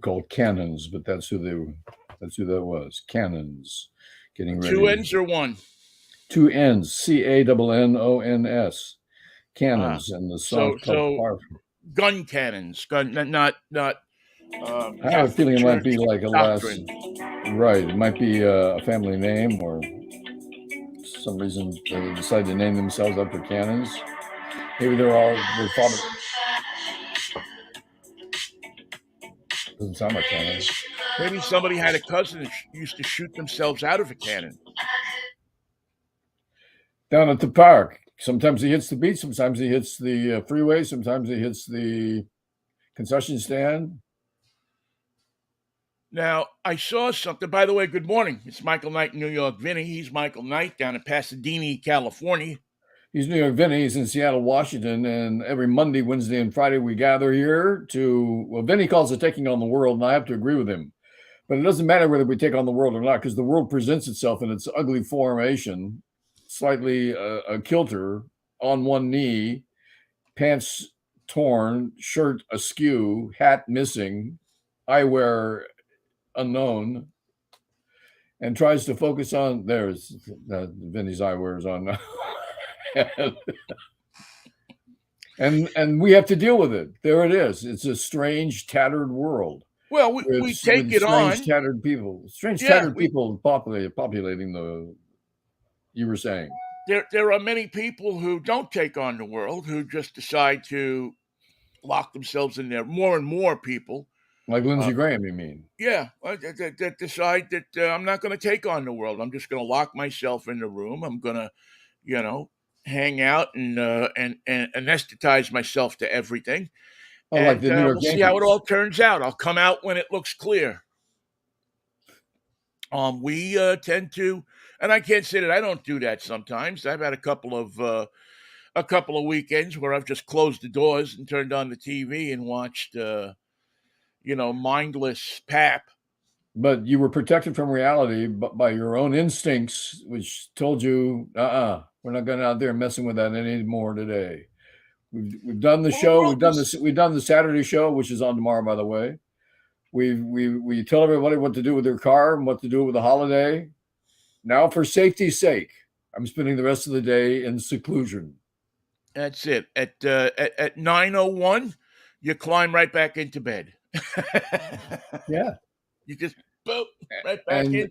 called Cannons, but that's who that was. Cannons, getting Two ready. N's or one? Two N's, Cannons. Ah, Cannons, and the so song's called so Powerful. gun cannons, gun not I have a Catholic feeling it might be Church like a last, doctrine. right? It might be a family name, or some reason they decide to name themselves after cannons. Maybe they thought it doesn't sound like cannons. Maybe somebody had a cousin that used to shoot themselves out of a cannon. Down at the park, sometimes he hits the beach, sometimes he hits the freeway, sometimes he hits the concession stand. Now, I saw something. By the way, good morning. It's Michael Knight in New York. Vinnie, he's Michael Knight down in Pasadena, California. He's New York Vinnie. He's in Seattle, Washington, and every Monday, Wednesday, and Friday we gather here to. Well, Vinnie calls it taking on the world, and I have to agree with him. But it doesn't matter whether we take on the world or not, because the world presents itself in its ugly formation, slightly a kilter, on one knee, pants torn, shirt askew, hat missing, eyewear unknown, and tries to focus on. There's Vinnie's eyewear is on now. and we have to deal with it. There it is. It's a strange, tattered world. Well, we take with it strange, on. tattered people. Strange, Yeah, tattered people populating the. You were saying there are many people who don't take on the world, who just decide to lock themselves in there. More and more people. like Lindsey Graham, you mean? Yeah, that decide that I'm not going to take on the world. I'm just going to lock myself in the room. I'm going to, hang out and anesthetize myself to everything, Oh, like and the New York we'll see how it Yankees. all turns out. I'll come out when it looks clear. We tend to, and I can't say that I don't do that sometimes. I've had a couple of weekends where I've just closed the doors and turned on the TV and watched, mindless pap. But you were protected from reality by your own instincts, which told you, we're not going out there messing with that anymore today. We've done the Well, the show. world was We've done the Saturday show, which is on tomorrow, by the way. We tell everybody what to do with their car and what to do with the holiday. Now, for safety's sake, I'm spending the rest of the day in seclusion. That's it. At 9:01, you climb right back into bed. Yeah, You just boop right back and in, and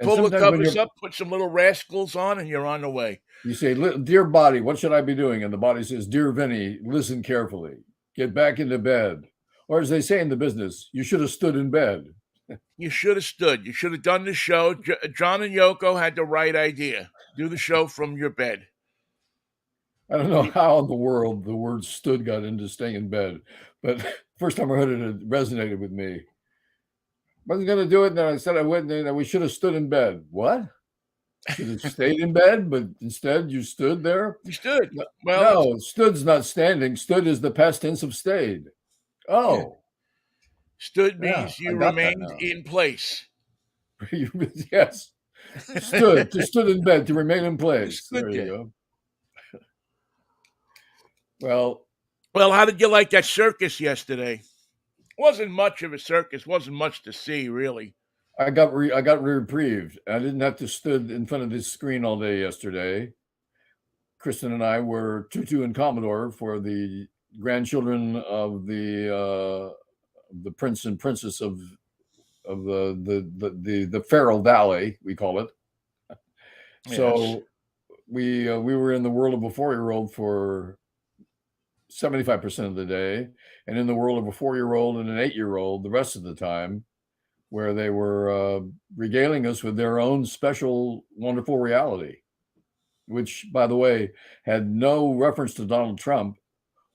pull the sometimes when covers you're up, put some little rascals on, and you're on the way. you say, "Dear body, what should I be doing?" and the body says, "Dear Vinny, listen carefully. Get back into bed." Or as they say in the business, you should have stood in bed. You should have stood. You should have done the show. John and Yoko had the right idea. Do the show from your bed. I don't know how in the world the word "stood" got into staying in bed, but first time I heard it, it resonated with me. I wasn't going to do it, and then I said I wouldn't. And we should have stood in bed. What? Should have stayed in bed, but instead you stood there. You stood. No, Well, no, stood's not standing. Stood is the past tense of stayed. yeah. Oh, Stood yeah, means I you got that remained now. in place. Yes, stood in bed to remain in You place. There stood you there. go. Well, Well, how did you like that circus yesterday? Wasn't much of a circus. Wasn't much to see, really. I got reprieved. I didn't have to stood in front of this screen all day yesterday. Kristen and I were Tutu and Commodore for the grandchildren of the prince and princess of the Feral Valley, we call it. Yes. So we were in the world of a 4-year-old for 75% of the day, and in the world of a 4-year-old and an 8-year-old the rest of the time, where they were regaling us with their own special, wonderful reality, which, by the way, had no reference to Donald Trump,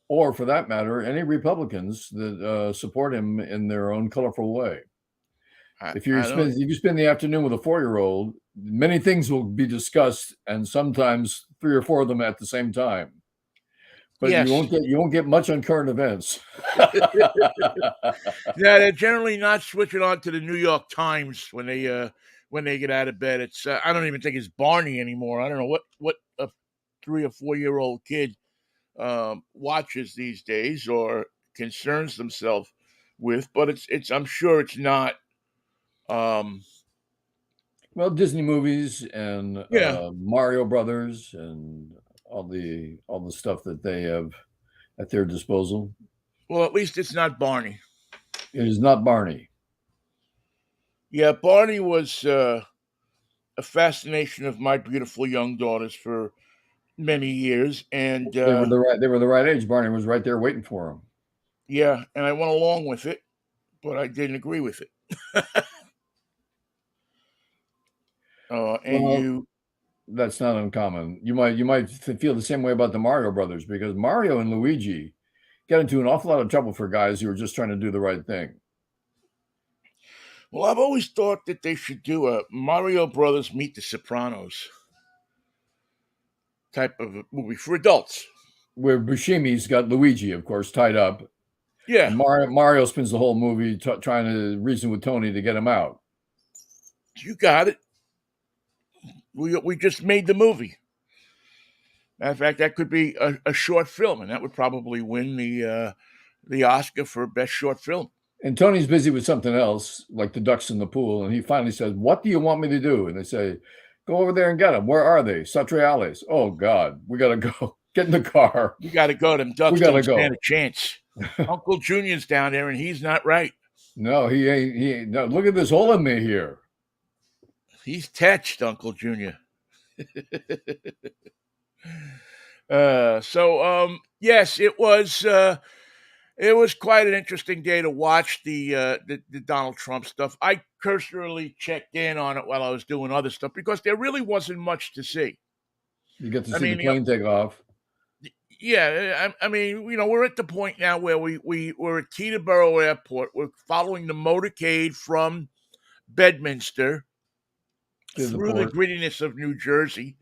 or for that matter, any Republicans that support him in their own colorful way. If I don't. you spend the afternoon with a 4-year-old, many things will be discussed, and sometimes 3 or 4 of them at the same time. But Yes. you won't get much on current events. Yeah, they're generally not switching on to the New York Times when they get out of bed. It's I don't even think it's Barney anymore. I don't know what a 3 or 4 year old kid watches these days or concerns themselves with, but it's I'm sure it's not. Um, Well, Disney movies and yeah. Mario Brothers and all the stuff that they have at their disposal. Well, at least it's not Barney. It is not Barney. Yeah, Barney was a fascination of my beautiful young daughters for many years, and They were the right age. Barney was right there waiting for him. yeah, and I went along with it, but I didn't agree with it. And Well, you, that's not uncommon. You might feel the same way about the Mario Brothers because Mario and Luigi got into an awful lot of trouble for guys who were just trying to do the right thing. well, I've always thought that they should do a Mario Brothers Meet the Sopranos type of a movie for adults. Where Buscemi's got Luigi, of course, tied up, and Yeah, Mario spends the whole movie trying to reason with Tony to get him out. you got it. We just made the movie. Matter of fact, that could be a short film, and that would probably win the Oscar for best short film. And Tony's busy with something else, like the ducks in the pool, and he finally says, "What do you want me to do?" And they say, "Go over there and get them. Where are they? Satriales." Oh God, we gotta go. Get in the car. We got to go. Them ducks We gotta don't stand go. a chance. Uncle Junior's down there, and he's not right. No, he ain't. He ain't. No, look at this hole in me here. He's touched, Uncle Junior. Yes, it was quite an interesting day to watch the Donald Trump stuff. I cursorily checked in on it while I was doing other stuff because there really wasn't much to see. You get to I see the mean, you know, plane take off. yeah, I mean, we're at the point now where we're at Teterboro Airport. We're following the motorcade from Bedminster To the through the port. grittiness of New Jersey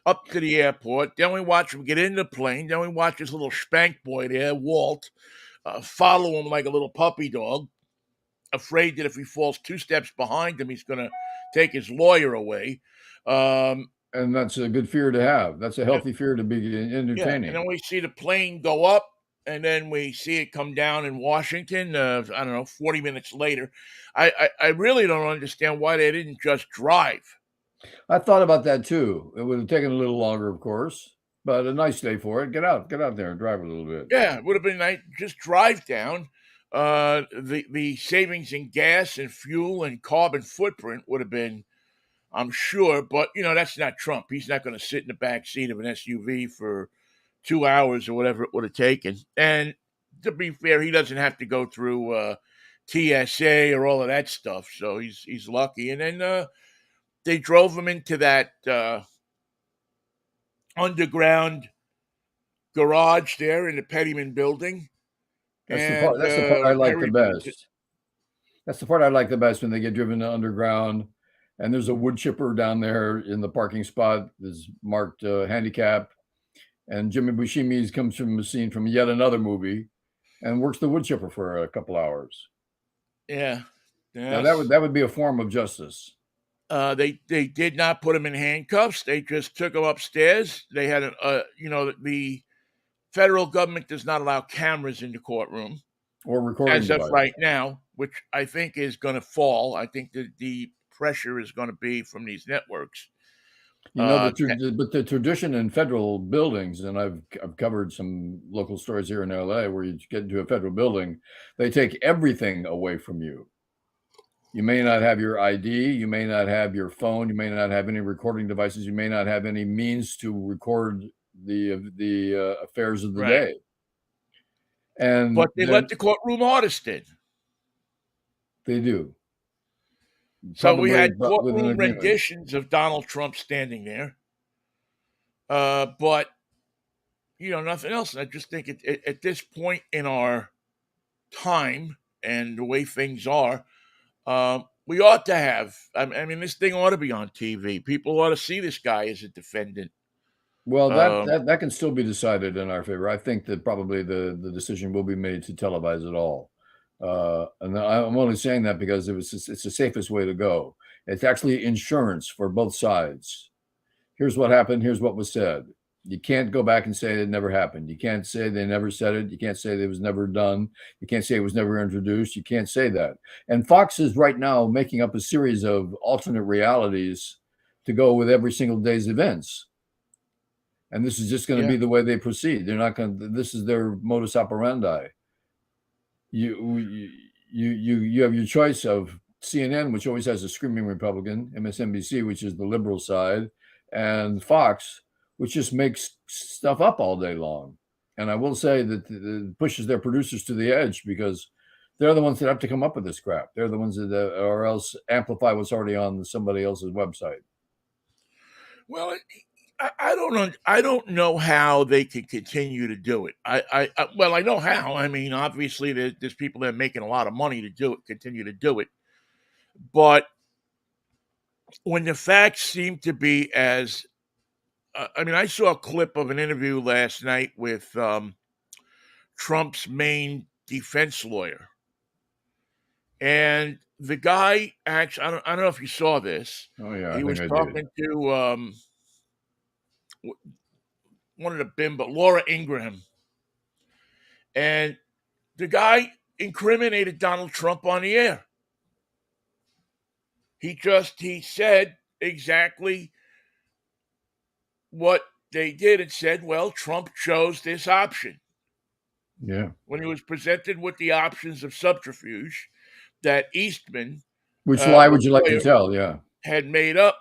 up to the airport. Then we watch him get in the plane. Then we watch this little spank boy there, Walt, follow him like a little puppy dog, afraid that if he falls two steps behind him, he's going to take his lawyer away. Um, And that's a good fear to have. That's a yeah, healthy fear to be yeah, and then entertaining. we see the plane go up, and then we see it come down in Washington. I don't know, 40 minutes later. I really don't understand why they didn't just drive. I thought about that too. It would have taken a little longer, of course, but a nice day for it. Get out there and drive a little bit. Yeah, it would have been nice. Just drive down. The savings in gas and fuel and carbon footprint would have been, I'm sure, but that's not Trump. He's not going to sit in the back seat of an SUV for 2 hours or whatever it would have taken. And to be fair, he doesn't have to go through TSA or all of that stuff, so he's lucky. And then they drove him into that underground garage there in the Pettyman building, and That's the part I like the everybody just. best. That's the part I like the best when they get driven to underground and there's a wood chipper down there in the parking spot that's marked handicap. And Jimmy Buscemi comes from a scene from yet another movie and works the wood chipper for a couple hours. Yeah. Now Yes. that would be a form of justice. They did not put him in handcuffs. They just took him upstairs. They had the federal government does not allow cameras in the courtroom Or recording as of device. right now, which I think is going to fall. I think that the pressure is going to be from these networks. You know, That- but the tradition in federal buildings, and I've covered some local stories here in LA where you get into a federal building, they take everything away from you. You may not have your ID, you may not have your phone, you may not have any recording devices, you may not have any means to record the affairs of the right. day. And But they then let the courtroom artist in. they do, So we probably had but with an courtroom agreement. renditions of Donald Trump standing there. But nothing else. I just think at this point in our time and the way things are, we ought to have. I mean, this thing ought to be on TV. People ought to see this guy as a defendant. Well, Um, that can still be decided in our favor. I think that probably the decision will be made to televise it all. And I'm only saying that because it's the safest way to go. It's actually insurance for both sides. Here's what happened. Here's what was said. You can't go back and say it never happened. You can't say they never said it. You can't say it was never done. You can't say it was never introduced. You can't say that. And Fox is right now making up a series of alternate realities to go with every single day's events. And this is just going to Yeah. be the way they proceed. They're not going to, this is their modus operandi. You have your choice of CNN, which always has a screaming Republican, MSNBC, which is the liberal side, and Fox, which just makes stuff up all day long. And I will say that it pushes their producers to the edge because they're the ones that have to come up with this crap. They're the ones that, or else amplify what's already on somebody else's website. Well, I don't know how they can continue to do it. Well, I know how. I mean, obviously, there's people that are making a lot of money to do it, continue to do it. But when the facts seem to be as, I mean, I saw a clip of an interview last night with Trump's main defense lawyer, and the guy actually, I don't know if you saw this. Oh yeah, I He think was I did. talking to one of the but Laura Ingraham, and the guy incriminated Donald Trump on the air. He said exactly what they did and said, well, Trump chose this option. Yeah. When he was presented with the options of subterfuge that Eastman, Which lie the would you like to lawyer, tell? Yeah. had made up,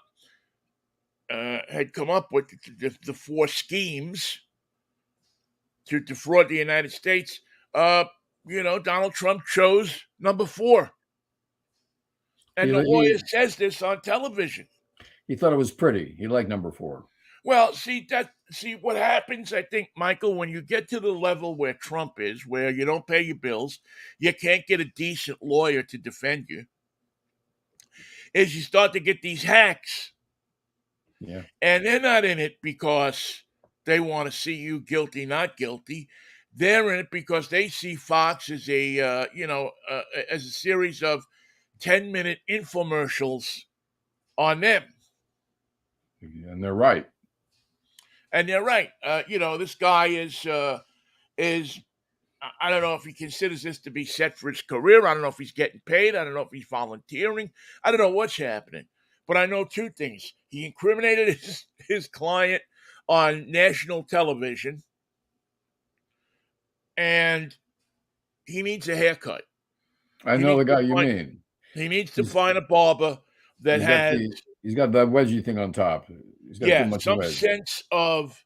had come up with the four schemes to defraud the United States, Donald Trump chose number four. And the lawyer says this on television. He thought it was pretty. He liked number 4. Well, see what happens, I think, Michael, when you get to the level where Trump is, where you don't pay your bills, you can't get a decent lawyer to defend you, is you start to get these hacks. Yeah. And they're not in it because they want to see you guilty, not guilty. They're in it because they see Fox as as a series of 10-minute infomercials on them. And they're right. And they're right. This guy is I don't know if he considers this to be set for his career. I don't know if he's getting paid. I don't know if he's volunteering. I don't know what's happening. But I know two things. He incriminated his client on national television, and he needs a haircut. I know the guy you mean. He needs to find a barber that has he's got that wedgie thing on top. He's got too much some wedge. sense of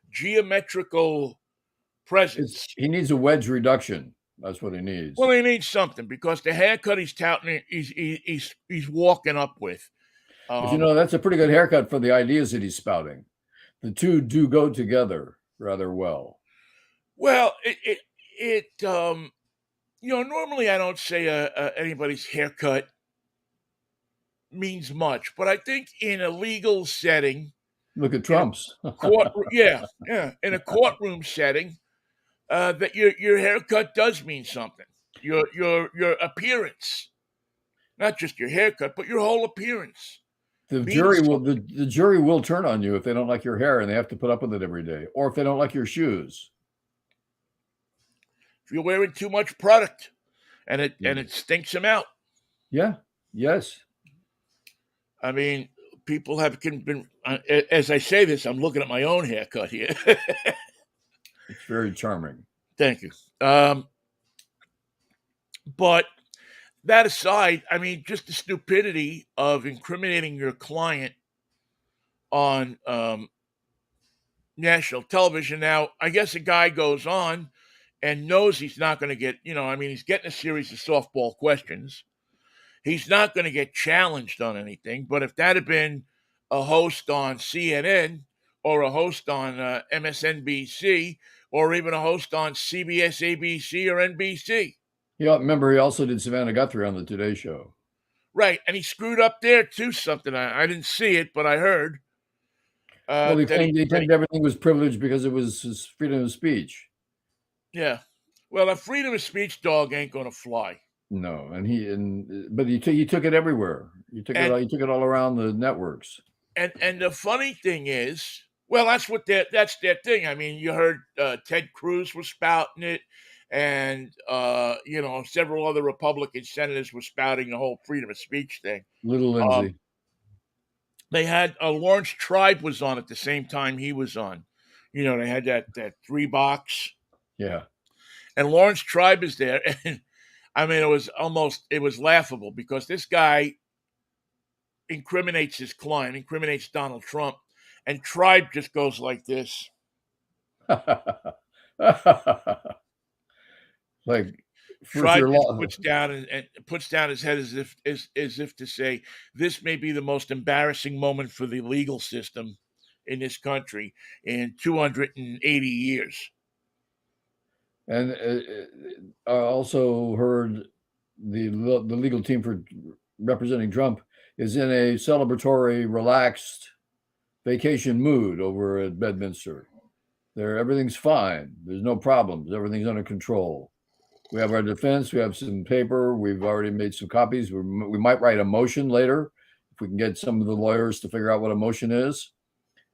geometrical presence. He needs a wedge reduction. That's what he needs. Well, he needs something because the haircut he's touting, he's walking up with. But that's a pretty good haircut for the ideas that he's spouting. The two do go together rather well. Well, normally I don't say anybody's haircut means much, but I think in a legal setting, look at Trump's in a courtroom setting, that your haircut does mean something. Your appearance, not just your haircut, but your whole appearance. The jury will turn on you if they don't like your hair and they have to put up with it every day, or if they don't like your shoes. If you're wearing too much product, and it stinks them out. Yeah. Yes. I mean, people have been. As I say this, I'm looking at my own haircut here. It's very charming. Thank you. But that aside, I mean, just the stupidity of incriminating your client on national television. Now, I guess a guy goes on and knows he's not going to get, he's getting a series of softball questions. He's not going to get challenged on anything. But if that had been a host on CNN or a host on MSNBC or even a host on CBS, ABC, or NBC. Yeah, remember, he also did Savannah Guthrie on the Today Show. Right, and he screwed up there, too, something. I didn't see it, but I heard. Well, he claimed everything was privileged because it was his freedom of speech. Yeah. Well, a freedom of speech dog ain't going to fly. No, but he took it everywhere. He took it all around the networks. and the funny thing is, well, that's their thing. I mean, you heard Ted Cruz was spouting it, and several other Republican senators were spouting the whole freedom of speech thing. Little Um, Lindsay. they had Lawrence Tribe was on at the same time he was on. They had that three box, Yeah. and Lawrence Tribe is there, and I mean, it was laughable because this guy incriminates his client, incriminates Donald Trump, and Tribe just goes like this. Like, first Tribe your just law. puts down and puts down his head as if to say, this may be the most embarrassing moment for the legal system in this country in 280 years. And I also heard the legal team for representing Trump is in a celebratory, relaxed vacation mood over at Bedminster. Everything's fine. There's no problems. Everything's under control. We have our defense. We have some paper. We've already made some copies. We might write a motion later if we can get some of the lawyers to figure out what a motion is,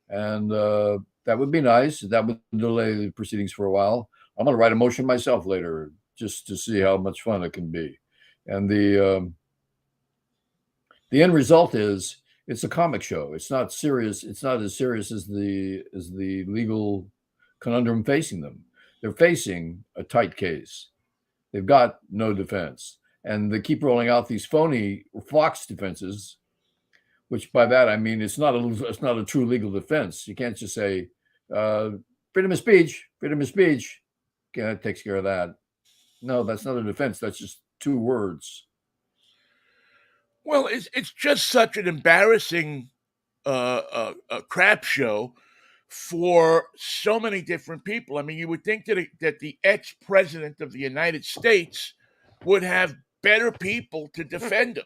and that would be nice. That would delay the proceedings for a while. I'm going to write a motion myself later just to see how much fun it can be. And the end result is it's a comic show. It's not serious. It's not as serious as the legal conundrum facing them. They're facing a tight case. They've got no defense, and they keep rolling out these phony Fox defenses, which by that I mean it's not a true legal defense. You can't just say freedom of speech, freedom of speech. Okay, that takes care of that. No, that's not a defense. That's just two words. Well, it's just such an embarrassing crap show for so many different people. I mean, you would think that the ex-president of the United States would have better people to defend him.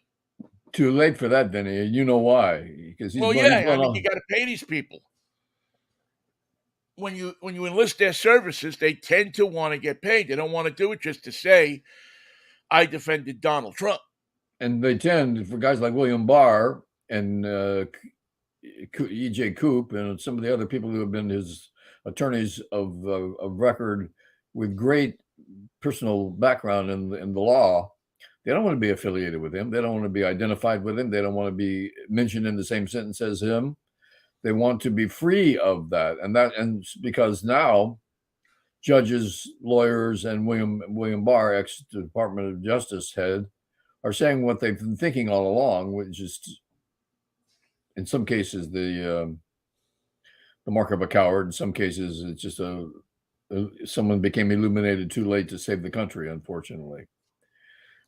Too late for that, Vinny. You know why? Because Well, yeah, I mean, you got to pay these people. When you enlist their services, they tend to want to get paid. They don't want to do it just to say, I defended Donald Trump. And they tend, for guys like William Barr and E.J. Coop and some of the other people who have been his attorneys of record with great personal background in the law, they don't want to be affiliated with him. They don't want to be identified with him. They don't want to be mentioned in the same sentence as him. They want to be free of that. And because now judges, lawyers, and William Barr, ex-Department of Justice head, are saying what they've been thinking all along, which is, in some cases, the mark of a coward. In some cases, it's just someone became illuminated too late to save the country, unfortunately.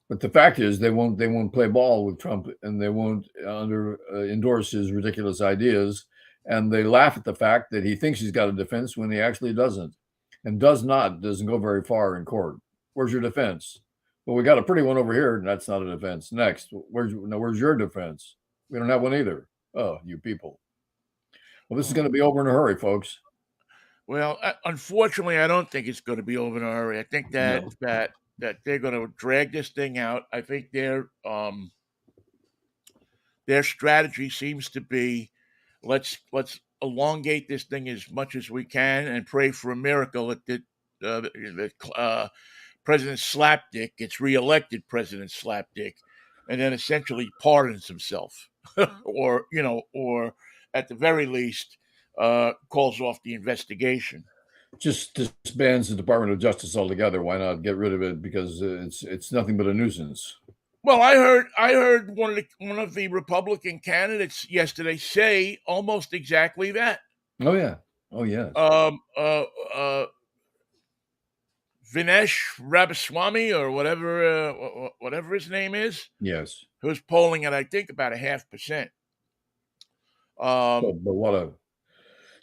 But the fact is, they won't play ball with Trump, and they won't endorse his ridiculous ideas. And they laugh at the fact that he thinks he's got a defense when he actually doesn't, and doesn't go very far in court. Where's your defense? Well, we got a pretty one over here, and that's not a defense. Next, where's your defense? We don't have one either. Oh, you people. Well, this is going to be over in a hurry, folks. Well, unfortunately, I don't think it's going to be over in a hurry. I think that they're going to drag this thing out. I think their strategy seems to be, let's elongate this thing as much as we can and pray for a miracle that President Slapdick gets reelected President Slapdick, and then essentially pardons himself, or at the very least calls off the investigation. Just disbands the Department of Justice altogether. Why not get rid of it? Because it's nothing but a nuisance. Well, I heard one of the Republican candidates yesterday say almost exactly that. Oh yeah. Oh yes. Vinesh Ramaswamy or whatever his name is. Yes. Who's polling at I think about 0.5%. But what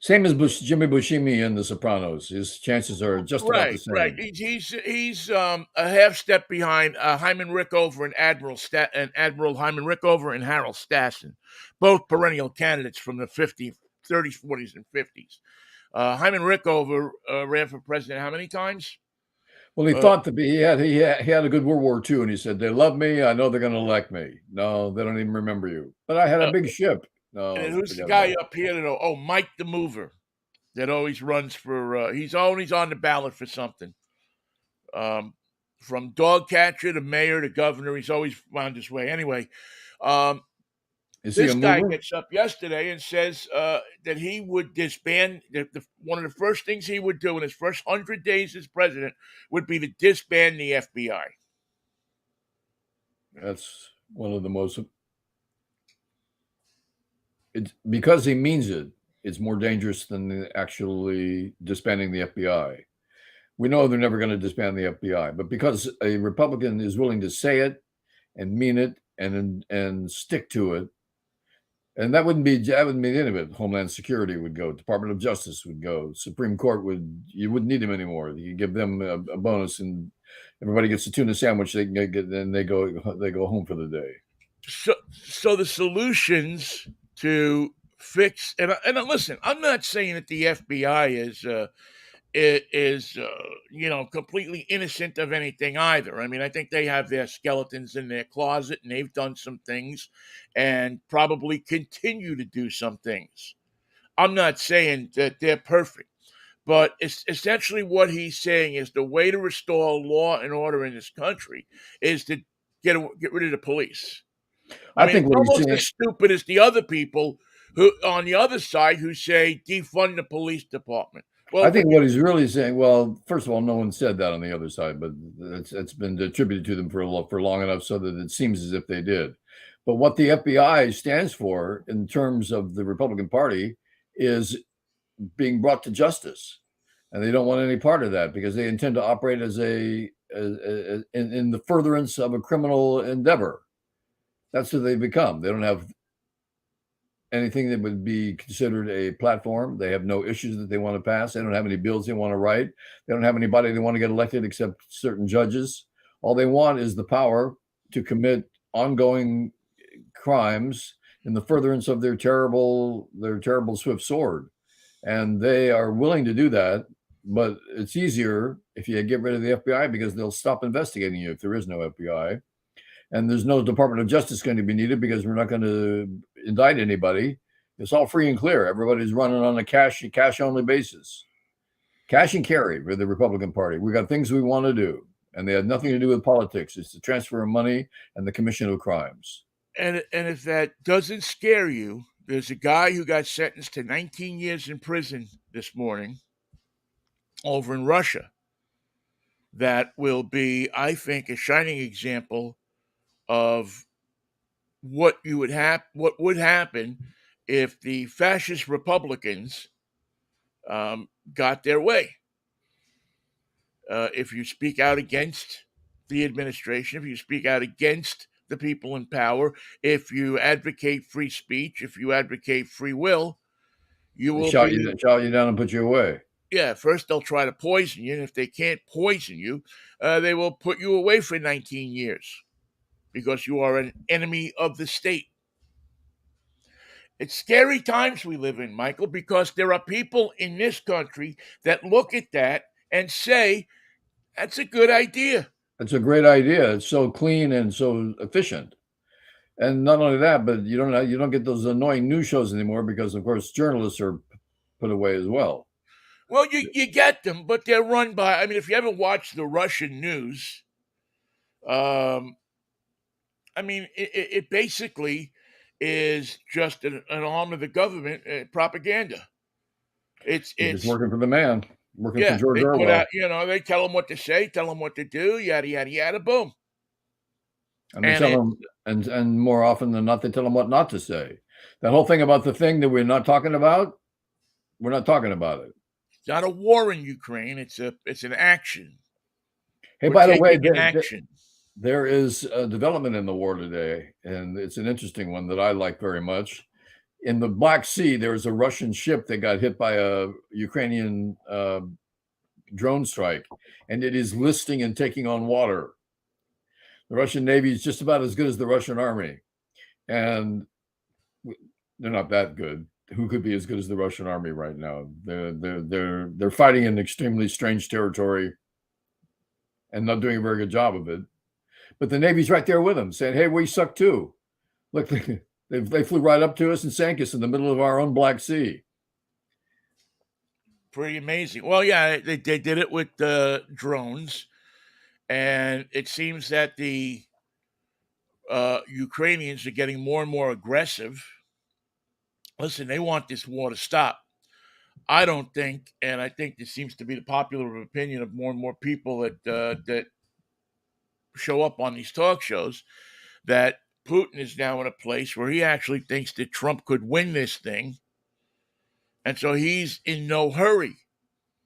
same as Jimmy Buscemi in The Sopranos. His chances are just about the same. Right. He's a half step behind Hyman Rickover and Admiral Hyman Rickover and Harold Stassen, both perennial candidates from the 30s, 40s, and 50s. Hyman Rickover ran for president how many times? Well, he thought that he had a good World War II, and he said, "They love me. I know they're going to elect me." No, they don't even remember you. But I had a big ship. And then No, who's the forget about guy it. up here that Mike the Mover that always runs for he's always on the ballot for something. Um, from dog catcher to mayor to governor, he's always found his way. Anyway, um, Is he a this guy mover? gets up yesterday and says that he would disband. One of the first things he would do in his first 100 days as president would be to disband the FBI. That's one of the most. It's because he means it. It's more dangerous than actually disbanding the FBI. We know they're never going to disband the FBI, but because a Republican is willing to say it and mean it and stick to it, and that wouldn't be any of it. Homeland Security would go, Department of Justice would go, Supreme Court you wouldn't need them anymore. You give them a bonus, and everybody gets a tuna sandwich. They can get, and they go home for the day. So the solutions to fix and listen, I'm not saying that the FBI is completely innocent of anything either. I mean, I think they have their skeletons in their closet and they've done some things and probably continue to do some things. I'm not saying that they're perfect, but it's essentially what he's saying is the way to restore law and order in this country is to get rid of the police. I I mean, think it's what he's almost saying. as stupid as the other people who on the other side who say defund the police department. I Well, think what he's really saying. Well, first of all, no one said that on the other side, but it's been attributed to them for long enough so that it seems as if they did. But what the FBI stands for in terms of the Republican Party is being brought to justice, and they don't want any part of that because they intend to operate as in the furtherance of a criminal endeavor. That's who they become. They don't have anything that would be considered a platform. They have no issues that they want to pass. They don't have any bills they want to write. They don't have anybody they want to get elected except certain judges. All they want is the power to commit ongoing crimes in the furtherance of their terrible swift sword. And they are willing to do that, but it's easier if you get rid of the FBI because they'll stop investigating you if there is no FBI. And there's no Department of Justice going to be needed because we're not going to indict anybody. It's all free and clear. Everybody's running on a cash only basis. Cash and carry for the Republican Party. We got things we want to do, and they have nothing to do with politics. It's the transfer of money and the commission of crimes. and if that doesn't scare you, there's a guy who got sentenced to 19 years in prison this morning over in Russia that will be, I think, a shining example of what would happen if the fascist Republicans got their way. If you speak out against the administration, if you speak out against the people in power, if you advocate free speech, if you advocate free will, you They will shot be, you down and put you away. yeah, first they'll try to poison you. And if they can't poison you, they will put you away for 19 years because you are an enemy of the state. It's scary times we live in, Michael, because there are people in this country that look at that and say, that's a good idea. It's a great idea. It's so clean and so efficient. And not only that, but you don't get those annoying news shows anymore because, of course, journalists are put away as well. Well, you get them, but they're run by, I mean, if you ever watch the Russian news, um, I mean, it basically is just an arm of the government propaganda. You're just It's working for the man, working for Yeah, George they put Orwell. out, they tell them what to say, tell them what to do, yada yada yada, boom, And they and tell it them, and more often than not, they tell them what not to say. That whole thing about the thing that we're not talking about, we're not talking about it. it's not a war in Ukraine. It's an action. Hey, We're by the way, taking an action. there is a development in the war today, and it's an interesting one that I like very much. In the Black Sea, there was a Russian ship that got hit by a Ukrainian drone strike, and it is listing and taking on water. The Russian Navy is just about as good as the Russian Army, and they're not that good. Who could be as good as the Russian Army right now? They're fighting in extremely strange territory and not doing a very good job of it. But the Navy's right there with them, saying, "Hey, we suck too. Look, They flew right up to us and sank us in the middle of our own Black Sea. Pretty amazing. Well, yeah, they did it with drones, and it seems that the Ukrainians are getting more and more aggressive. Listen, they want this war to stop. I don't think, and I think this seems to be the popular opinion of more and more people that show up on these talk shows, that Putin is now in a place where he actually thinks that Trump could win this thing, and so he's in no hurry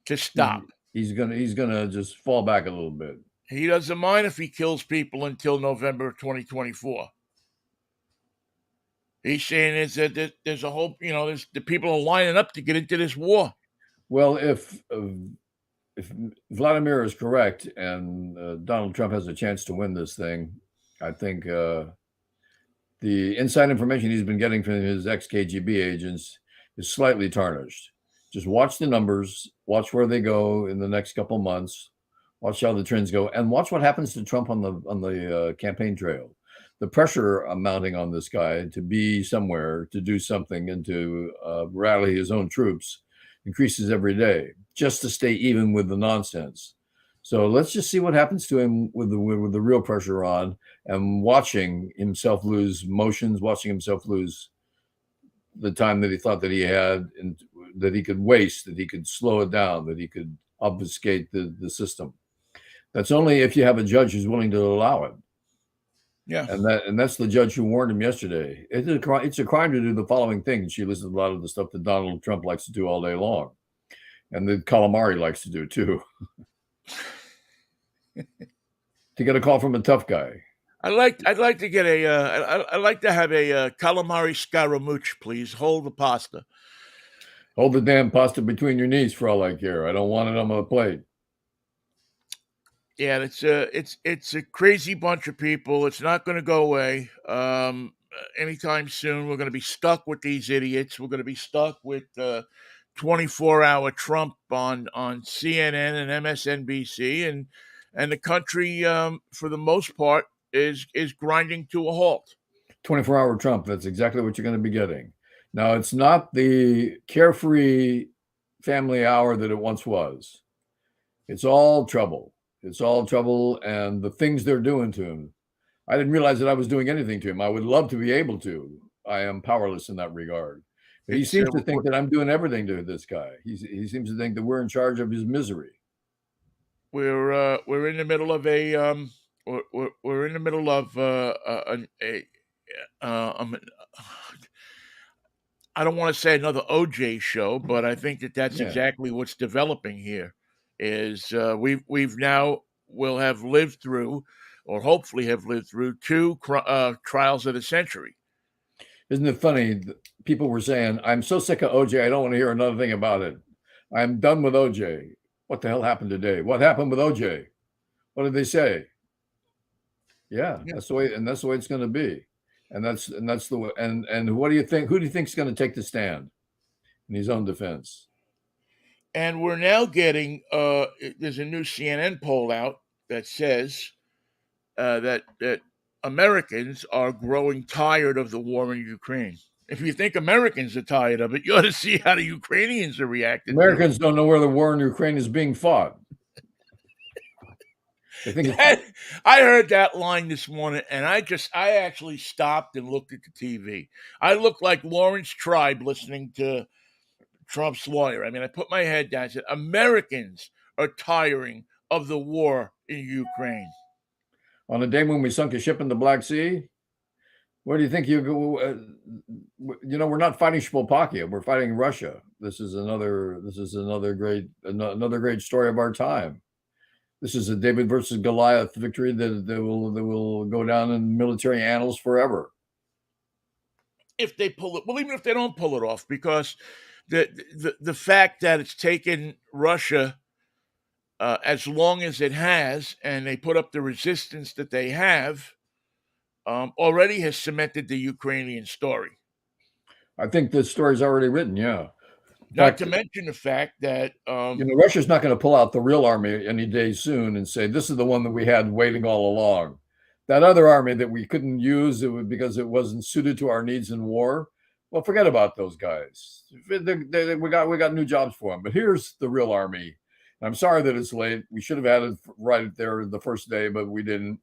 to stop. He's gonna just fall back a little bit. He doesn't mind if he kills people until November 2024. He's saying is that there's a whole, there's the people are lining up to get into this war. Well, if Vladimir is correct and Donald Trump has a chance to win this thing, I think the inside information he's been getting from his ex-KGB agents is slightly tarnished. Just watch the numbers, watch where they go in the next couple months, watch how the trends go, and watch what happens to Trump on the campaign trail. The pressure mounting on this guy to be somewhere, to do something, and to rally his own troops increases every day, just to stay even with the nonsense. So let's just see what happens to him with the real pressure on, and watching himself lose motions, watching himself lose the time that he thought that he had, and that he could waste, that he could slow it down, that he could obfuscate the system. That's only if you have a judge who's willing to allow it. Yeah. And that's the judge who warned him yesterday. It's a crime to do the following things. She listed a lot of the stuff that Donald Trump likes to do all day long, and that calamari likes to do too. To get a call from a tough guy. I'd like to get I'd like to have a calamari scaramouche, please. Hold the pasta. Hold the damn pasta between your knees for all I care. I don't want it on my plate. Yeah, it's a crazy bunch of people. It's not going to go away anytime soon. We're going to be stuck with these idiots. We're going to be stuck with 24-hour Trump on CNN and MSNBC, and the country, for the most part, is grinding to a halt. 24-hour Trump. That's exactly what you're going to be getting. Now, it's not the carefree family hour that it once was. It's all trouble. It's all trouble, and the things they're doing to him. I didn't realize that I was doing anything to him. I would love to be able to. I am powerless in that regard. But he seems to think that I'm doing everything to this guy. He seems to think that we're in charge of his misery. We're in the middle of we're in the middle of I don't want to say another OJ show, but I think that's exactly what's developing here. Is we've now will have lived through, or hopefully have lived through, two trials of the century. Isn't it funny? People were saying, "I'm so sick of OJ. I don't want to hear another thing about it. I'm done with OJ." What the hell happened today? What happened with OJ? What did they say? Yeah, that's the way it's going to be, and that's the way. And what do you think? Who do you think is going to take the stand in his own defense? And we're now getting there's a new CNN poll out that says that Americans are growing tired of the war in Ukraine. If you think Americans are tired of it, you ought to see how the Ukrainians are reacting. Americans don't know where the war in Ukraine is being fought. I heard that line this morning, and I actually stopped and looked at the TV. I looked like Lawrence Tribe listening to Trump's lawyer. I mean, I put my head down and said, Americans are tiring of the war in Ukraine. On a day when we sunk a ship in the Black Sea, where do you think you go? We're not fighting Slovakia. We're fighting Russia. This is another great story of our time. This is a David versus Goliath victory that will go down in military annals forever. If they pull it, well, even if they don't pull it off, because the fact that it's taken Russia as long as it has, and they put up the resistance that they have, already has cemented the Ukrainian story. I think the story's already written, yeah. Not to mention the fact that Russia's not going to pull out the real army any day soon and say, this is the one that we had waiting all along. That other army that we couldn't use because it wasn't suited to our needs in war. Well, forget about those guys. We got new jobs for them. But here's the real army. I'm sorry that it's late. We should have had it right there the first day, but we didn't.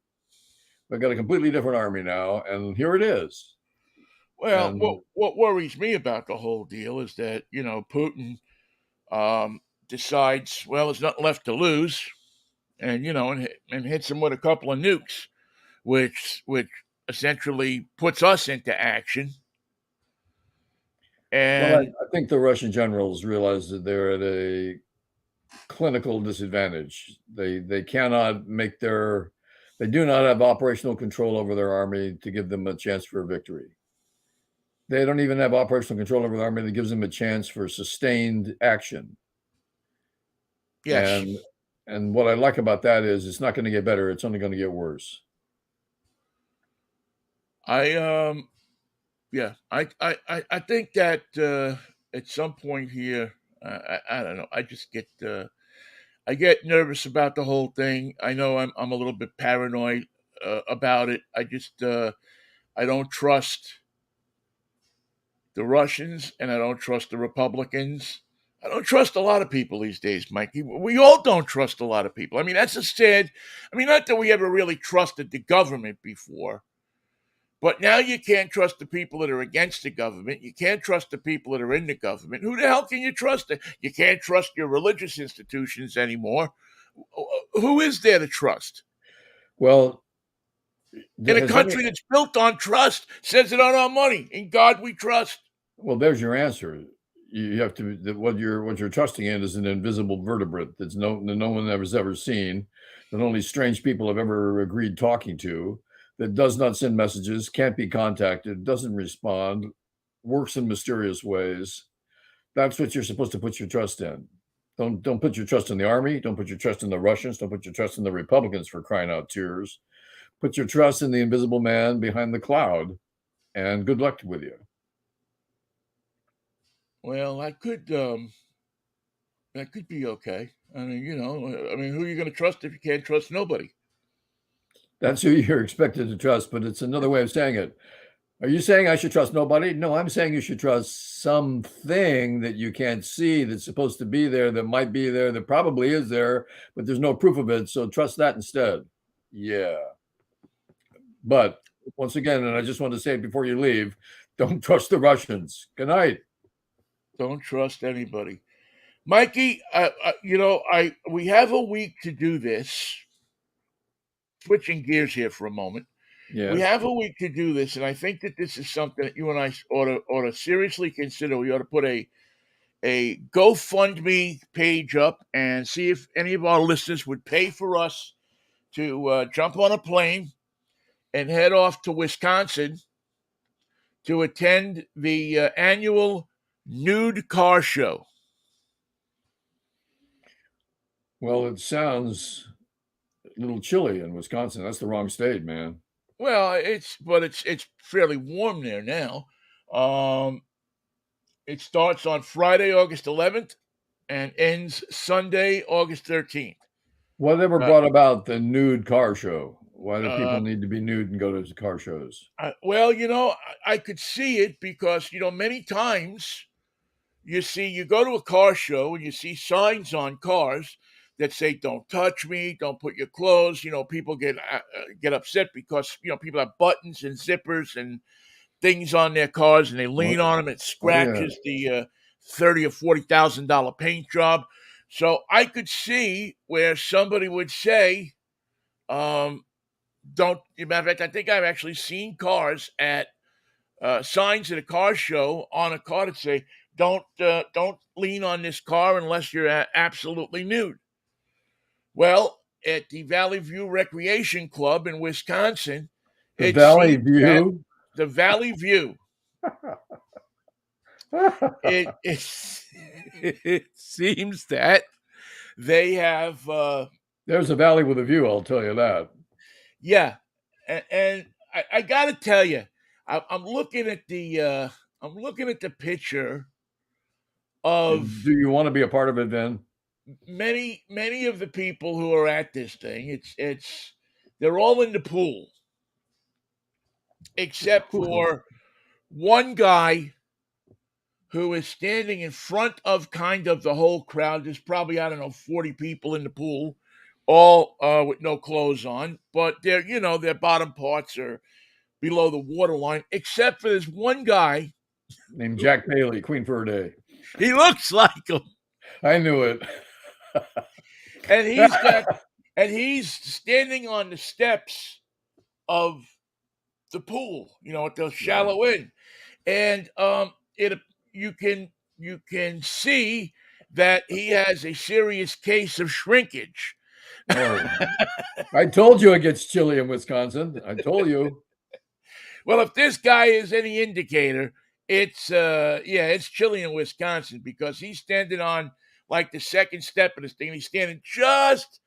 We've got a completely different army now, and here it is. Well, And what worries me about the whole deal is that Putin decides, well, there's nothing left to lose, and and hits him with a couple of nukes, which essentially puts us into action. well, And I think the Russian generals realize that they're at a clinical disadvantage. They cannot make their they do not have operational control over their army to give them a chance for a victory. They don't even have operational control over the army that gives them a chance for sustained action. yes, And what I like about that is it's not going to get better. It's only going to get worse. I yeah, I think that at some point here, I don't know. I get nervous about the whole thing. I know I'm a little bit paranoid about it. I don't trust the Russians, and I don't trust the Republicans. I don't trust a lot of people these days, Mikey. We all don't trust a lot of people. I mean, that's a sad. I mean, not that we ever really trusted the government before, but now you can't trust the people that are against the government. You can't trust the people that are in the government. Who the hell can you trust? You can't trust your religious institutions anymore. Who is there to trust? Well, In a has any country that's built on trust, says it on our money. In God we trust. well, there's your answer. You have to what you're trusting in is an invisible vertebrate that's no one has ever seen, that only strange people have ever agreed talking to, that does not send messages, can't be contacted, doesn't respond, works in mysterious ways. That's what you're supposed to put your trust in. Don't put your trust in the army. Don't put your trust in the Russians. Don't put your trust in the Republicans, for crying out tears. Put your trust in the invisible man behind the cloud, and good luck with you. Well, that could be okay. I mean, who are you going to trust if you can't trust nobody? That's who you're expected to trust, but it's another way of saying it. Are you saying I should trust nobody? No, I'm saying you should trust something that you can't see that's supposed to be there, that might be there, that probably is there, but there's no proof of it. So trust that instead. Yeah. But once again, and I just want to say it before you leave, don't trust the Russians. Good night. Don't trust anybody, Mikey. We have a week to do this. Switching gears here for a moment, we Yes. have a week to do this, and I think that this is something that you and I ought to seriously consider. We ought to put a GoFundMe page up and see if any of our listeners would pay for us to jump on a plane and head off to Wisconsin to attend the annual nude car show. Well, it sounds a little chilly in Wisconsin. That's the wrong state, man. Well, it's fairly warm there now. Um, it starts on Friday, August 11th, and ends Sunday, August 13th. Whatever Uh, brought about the nude car show? Why do uh, people need to be nude and go to car shows? well, I could see it because many times you go to a car show and you see signs on cars that say "Don't touch me," "Don't put your clothes." People get upset because people have buttons and zippers and things on their cars, and they Oh, lean on them. It oh yeah. scratches the $30,000 or $40,000 paint job. So I could see where somebody would say, "Don't." Matter of fact, I think I've actually seen cars at signs at a car show on a car that say, don't lean on this car unless you're absolutely nude." Well, at the Valley View Recreation Club in Wisconsin, The it Valley seems that View. the Valley View, it it seems that they have There's a valley with a view, I'll tell you that. yeah, and I got to tell you, I'm looking at the picture And of do you want to be a part of it then? many of the people who are at this thing. They're all in the pool. except for one guy who is standing in front of kind of the whole crowd. There's probably, I don't know, 40 people in the pool, all with no clothes on, but their bottom parts are below the waterline, except for this one guy. Named Jack Bailey, Queen for a Day. He looks like him. I knew it. And he's standing on the steps of the pool, at the Right. shallow end. And it you can see that he has a serious case of shrinkage. Oh, I told you it gets chilly in Wisconsin. I told you. Well, if this guy is any indicator, it's chilly in Wisconsin because he's standing on like the second step of this thing. He's standing just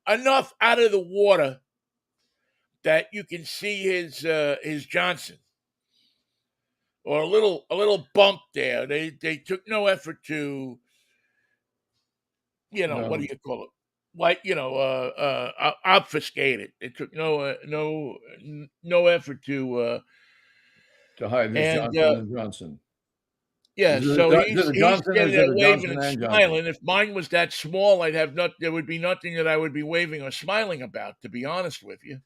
enough out of the water that you can see his Johnson, or a little bump there. They took no effort to, what do No, you call it? Like, obfuscate it. It took no effort to, to hide his and Johnson and Johnson. yeah. So Is it a he's Johnson or standing is it there a waving Johnson and and Johnson? smiling. If mine was that small, there would be nothing that I would be waving or smiling about. To be honest with you,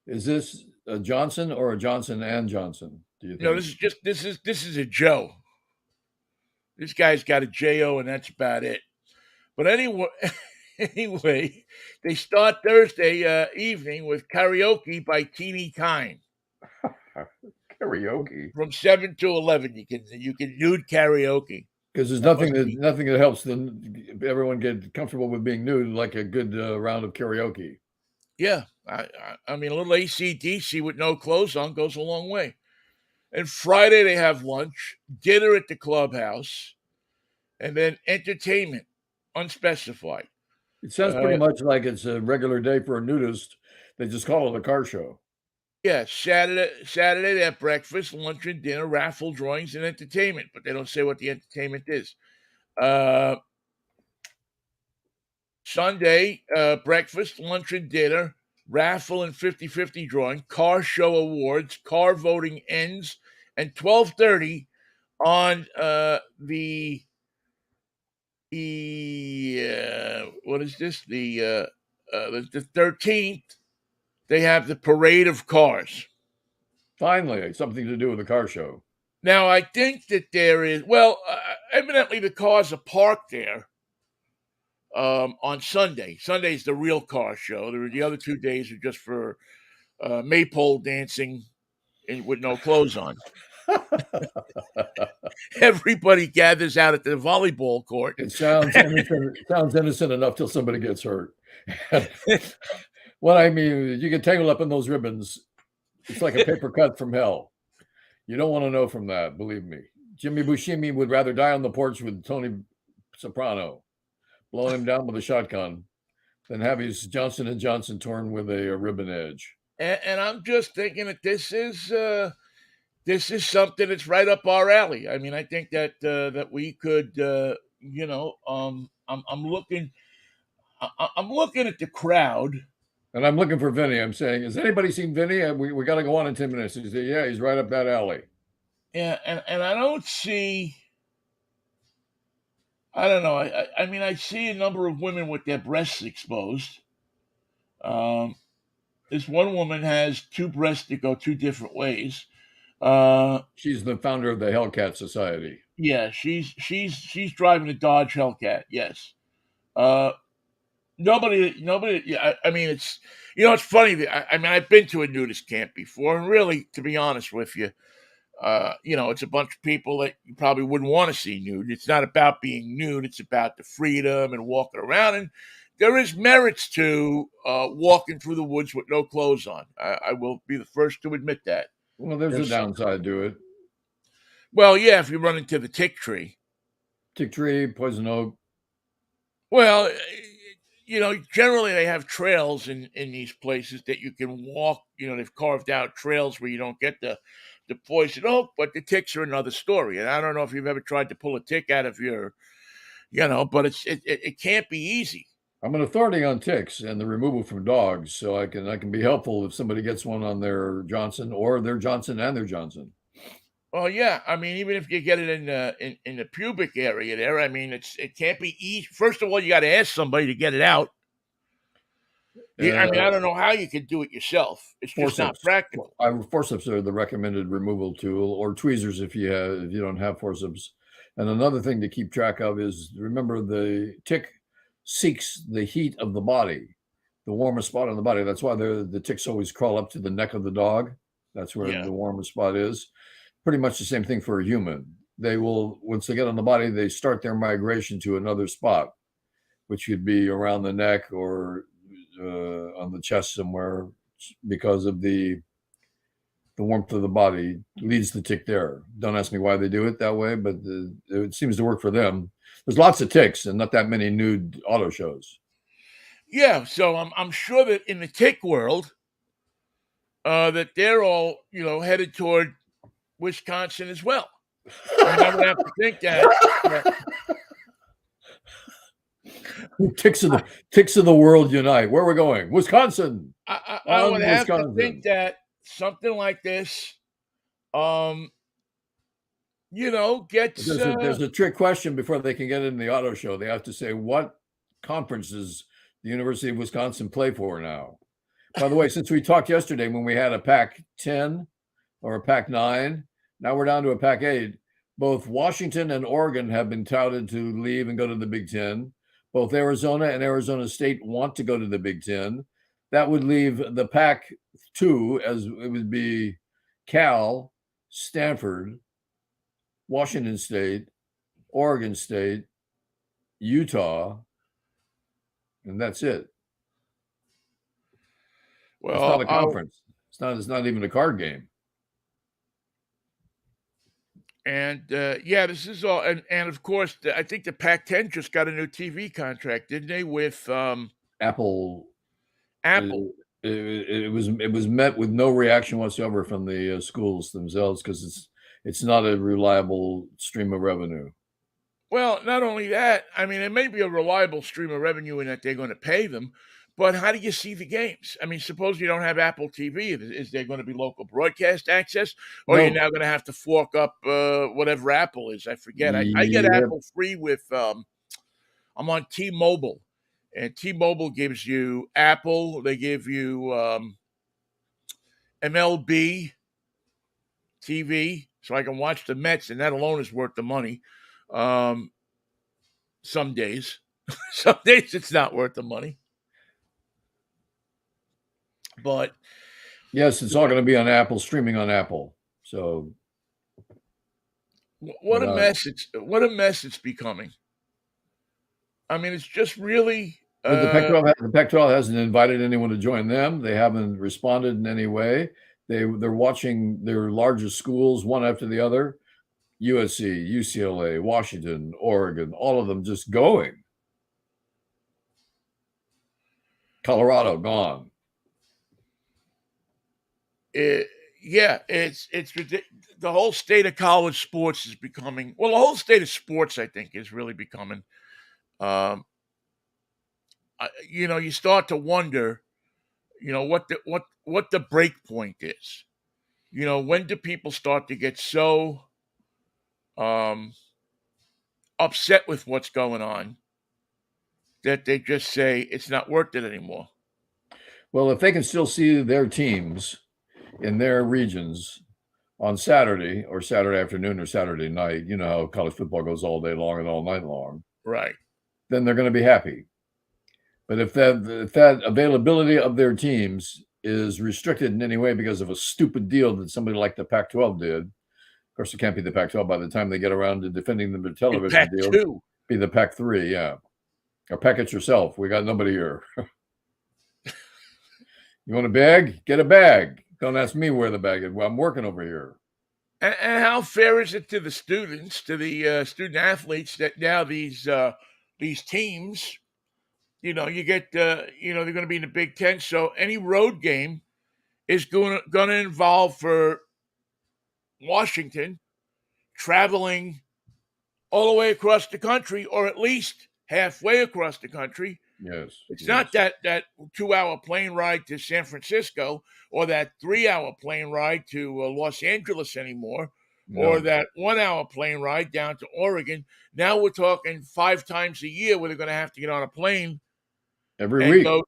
Is this a Johnson or a Johnson and Johnson? Do you think? this is a Joe. This guy's got a Jo, and that's about it. But anyway, anyway, they start Thursday evening with karaoke by Teeny Kind Karaoke, from 7 to 11. You can nude karaoke. because there's That must be nothing that helps everyone get comfortable with being nude like a good round of karaoke. yeah. I mean, a little AC/DC with no clothes on goes a long way. And Friday they have lunch, dinner at the clubhouse, and then entertainment, unspecified. It sounds pretty Uh, much like it's a regular day for a nudist. They just call it a car show. yeah, Saturday they have breakfast, lunch, and dinner, raffle drawings, and entertainment, but they don't say what the entertainment is. Uh, Sunday, breakfast, lunch, and dinner, raffle and 50-50 drawing, car show awards, car voting ends, and 12:30 on what is this? The 13th, they have the parade of cars. Finally, something to do with a car show. Now, I think that there is, evidently the cars are parked there on Sunday. Sunday's the real car show. The other 2 days are just for maypole dancing with no clothes on. Everybody gathers out at the volleyball court. It sounds innocent. It sounds innocent enough till somebody gets hurt. What I mean, you get tangled up in those ribbons. It's like a paper cut from hell. You don't want to know from that, believe me. Jimmy Buscemi would rather die on the porch with Tony Soprano, blowing him down with a shotgun, than have his Johnson and Johnson torn with a ribbon edge. And I'm just thinking that this is something that's right up our alley. I mean, I think that we could, I'm looking at the crowd. And I'm looking for Vinny. I'm saying, has anybody seen Vinny? We got to go on in 10 minutes. He said, yeah, he's right up that alley. Yeah, and I don't see. I don't know. I mean, I see a number of women with their breasts exposed. Um, this one woman has two breasts that go two different ways. Uh, She's the founder of the Hellcat Society. yeah, she's driving a Dodge Hellcat. Yes. Uh, nobody. Yeah, I mean, it's funny. I mean, I've been to a nudist camp before, and really, to be honest with you, it's a bunch of people that you probably wouldn't want to see nude. It's not about being nude; it's about the freedom and walking around. And there is merits to walking through the woods with no clothes on. I will be the first to admit that. Well, there's a There's some. downside to it. Well, yeah, if you run into the tick tree. Tick tree, poison oak. Well, generally they have trails in these places that you can walk. They've carved out trails where you don't get the poison oak, but the ticks are another story. And I don't know if you've ever tried to pull a tick out of your, but it can't be easy. I'm an authority on ticks and the removal from dogs, so I can be helpful if somebody gets one on their Johnson or their Johnson and their Johnson. Well, yeah. I mean, even if you get it in the pubic area there, I mean, it can't be easy. First of all, you got to ask somebody to get it out. I mean, I Uh, don't know how you could do it yourself. It's just not Forceps. practical. Forceps are the recommended removal tool, or tweezers if you don't have forceps. And another thing to keep track of is remember the tick seeks the heat of the body, the warmest spot on the body. That's why the ticks always crawl up to the neck of the dog. That's where Yeah. the warmest spot is. Pretty much the same thing for a human. They will, once they get on the body, they start their migration to another spot, which could be around the neck or on the chest somewhere, because of the warmth of the body leads the tick there. Don't ask me why they do it that way, but it seems to work for them. There's lots of ticks and not that many nude auto shows. Yeah. So I'm sure that in the tick world, that they're all headed toward Wisconsin as well. I mean, I would have to think that Ticks of the world unite. Where are we going? Wisconsin. I would On have to think Wisconsin. that something like this, um, gets There's a trick question before they can get in the auto show. They have to say what conference does the University of Wisconsin play for now? By the way, since we talked yesterday when we had a Pac-10 or a Pac-9, now we're down to a Pac-8. Both Washington and Oregon have been touted to leave and go to the Big Ten. Both Arizona and Arizona State want to go to the Big Ten. That would leave the Pac-2, as it would be Cal, Stanford, Washington State, Oregon State, Utah, and that's it. It's not well. a conference. It's not even a card game. And yeah, this is all, and of course, I think the Pac-10 just got a new TV contract, didn't they? With Apple, Apple. it, it was met with no reaction whatsoever from the schools themselves because it's not a reliable stream of revenue. Well, not only that, I mean, it may be a reliable stream of revenue in that they're going to pay them, but how do you see the games? I mean, suppose you don't have Apple TV. Is there going to be local broadcast access, or are you No, now going to have to fork up whatever Apple is? I forget. I get yeah, Apple free with I'm on T-Mobile, and T-Mobile gives you Apple. They give you MLB TV, so I can watch the Mets, and that alone is worth the money. Um, some days, some days it's not worth the money, but yes, it's all going to be on Apple, streaming on Apple. So, what but a mess it's becoming. I mean, it's just really but the Pac-12 hasn't invited anyone to join them. They haven't responded in any way. They're watching their largest schools one after the other. USC, UCLA, Washington, Oregon, all of them just going. Colorado gone. it, yeah, it's the whole state of college sports is becoming, well, the whole state of sports, I think, is really becoming. Um, you start to wonder, what the break point is. When do people start to get so um, upset with what's going on that they just say it's not worth it anymore? Well, if they can still see their teams in their regions on Saturday or Saturday afternoon or Saturday night, you know how college football goes all day long and all night long, Right. then they're going to be happy. But if that availability of their teams is restricted in any way because of a stupid deal that somebody like the Pac-12 did, of course, it can't be the Pac-12 by the time they get around to defending the In television Pac deal. two, Be the Pac-3, yeah. Or pack it yourself. We got nobody here. You want a bag? Get a bag. Don't ask me where the bag is. Well, I'm working over here. and how fair is it to the students, to the student athletes, that now these teams, you get, they're going to be in the Big Ten, so any road game is going to involve for Washington traveling all the way across the country, or at least halfway across the country, Yes. It's not Yes. that 2 hour plane ride to San Francisco or that 3 hour plane ride to Los Angeles anymore, or No. that 1 hour plane ride down to Oregon. Now we're talking 5 times a year where they're going to have to get on a plane Every and week. go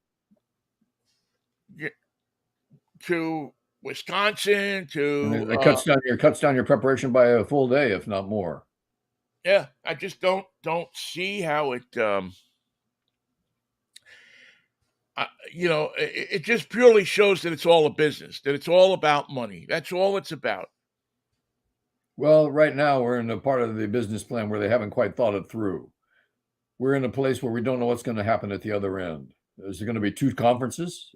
to Wisconsin And to it cuts down your preparation by a full day, if not more. yeah. I just don't see how it it just purely shows that it's all a business, that it's all about money. That's all it's about. Well, right now we're in a part of the business plan where they haven't quite thought it through. We're in a place where we don't know what's going to happen at the other end. Is there going to be two conferences?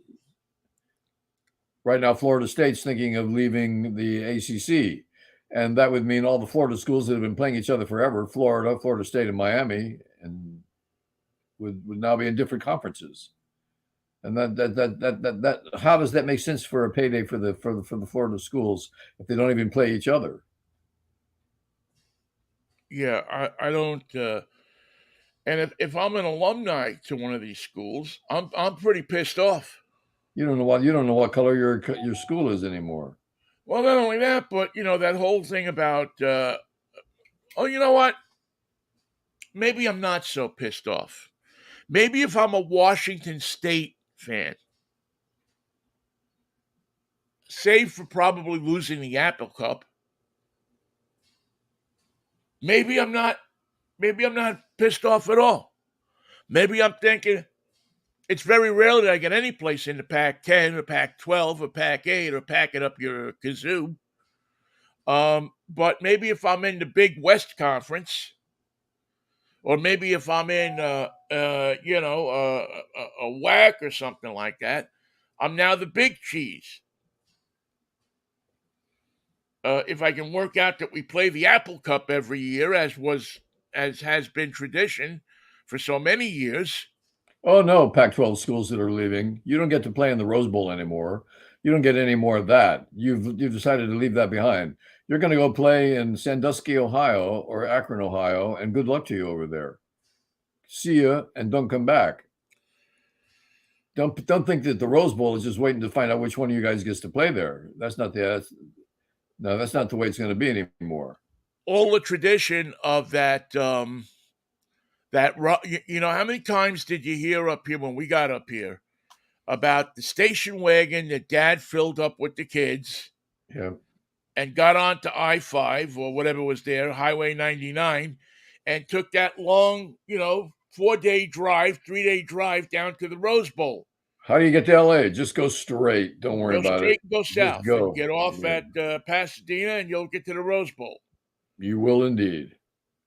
Right now, Florida State's thinking of leaving the ACC. And that would mean all the Florida schools that have been playing each other forever, Florida, Florida State, and Miami, and would now be in different conferences. And that how does that make sense for a payday for the Florida schools if they don't even play each other? Yeah, I don't. And if I'm an alumni to one of these schools, I'm pretty pissed off. You don't know what color your school is anymore. Well, not only that, but that whole thing about oh, you know what? Maybe I'm not so pissed off. Maybe if I'm a Washington State fan, save for probably losing the Apple Cup, maybe I'm not. Maybe I'm not pissed off at all. Maybe I'm thinking it's very rare that I get any place in the Pac-10 or Pac-12 or Pac-8 or packing up your kazoo. But maybe if I'm in the Big West Conference, or maybe if I'm in, a WAC or something like that, I'm now the big cheese. If I can work out that we play the Apple Cup every year, as has been tradition for so many years. Oh no, Pac-12 schools that are leaving. You don't get to play in the Rose Bowl anymore. You don't get any more of that. You've decided to leave that behind. You're going to go play in Sandusky, Ohio, or Akron, Ohio, and good luck to you over there. See ya, and don't come back. Don't think that the Rose Bowl is just waiting to find out which one of you guys gets to play there. That's not the way it's going to be anymore. All the tradition of that. How many times did you hear up here when we got up here about the station wagon that Dad filled up with the kids Yeah. and got onto I-5 or whatever was there, Highway 99, and took that long, 4-day drive, 3-day drive down to the Rose Bowl. How do you get to LA? Just go straight. Don't worry Go about it. straight and go Just south and go. get off Yeah, at Pasadena, and you'll get to the Rose Bowl. you will indeed.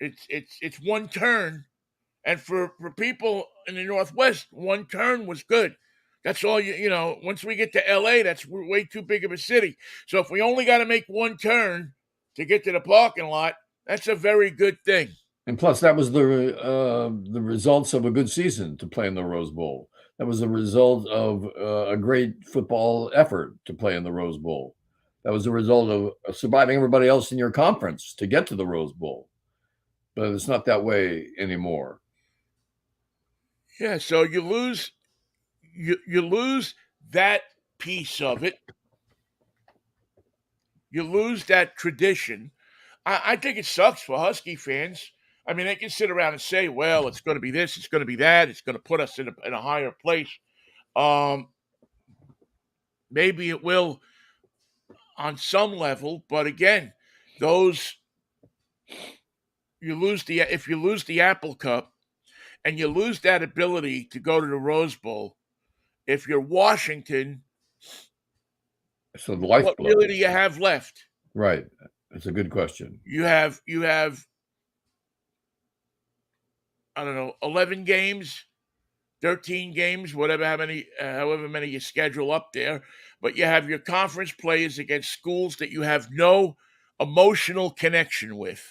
It's one turn, and for people in the Northwest, one turn was good. That's all once we get to LA, that's way too big of a city. So if we only got to make one turn to get to the parking lot, that's a very good thing. And plus, that was the results of a good season to play in the Rose Bowl. That was the result of a great football effort to play in the Rose Bowl. That was the result of surviving everybody else in your conference to get to the Rose Bowl. But it's not that way anymore. Yeah, so you lose that piece of it. You lose that tradition. I think it sucks for Husky fans. I mean, they can sit around and say, "Well, it's going to be this, it's going to be that, it's going to put us in a higher place." Um, Maybe it will on some level, but again, those if you lose the Apple Cup and you lose that ability to go to the Rose Bowl, if you're Washington, So the what lifeblood. really do you have left? Right. That's a good question. You have I don't know 11 games, 13 games, however many you schedule up there, but you have your conference players against schools that you have no emotional connection with.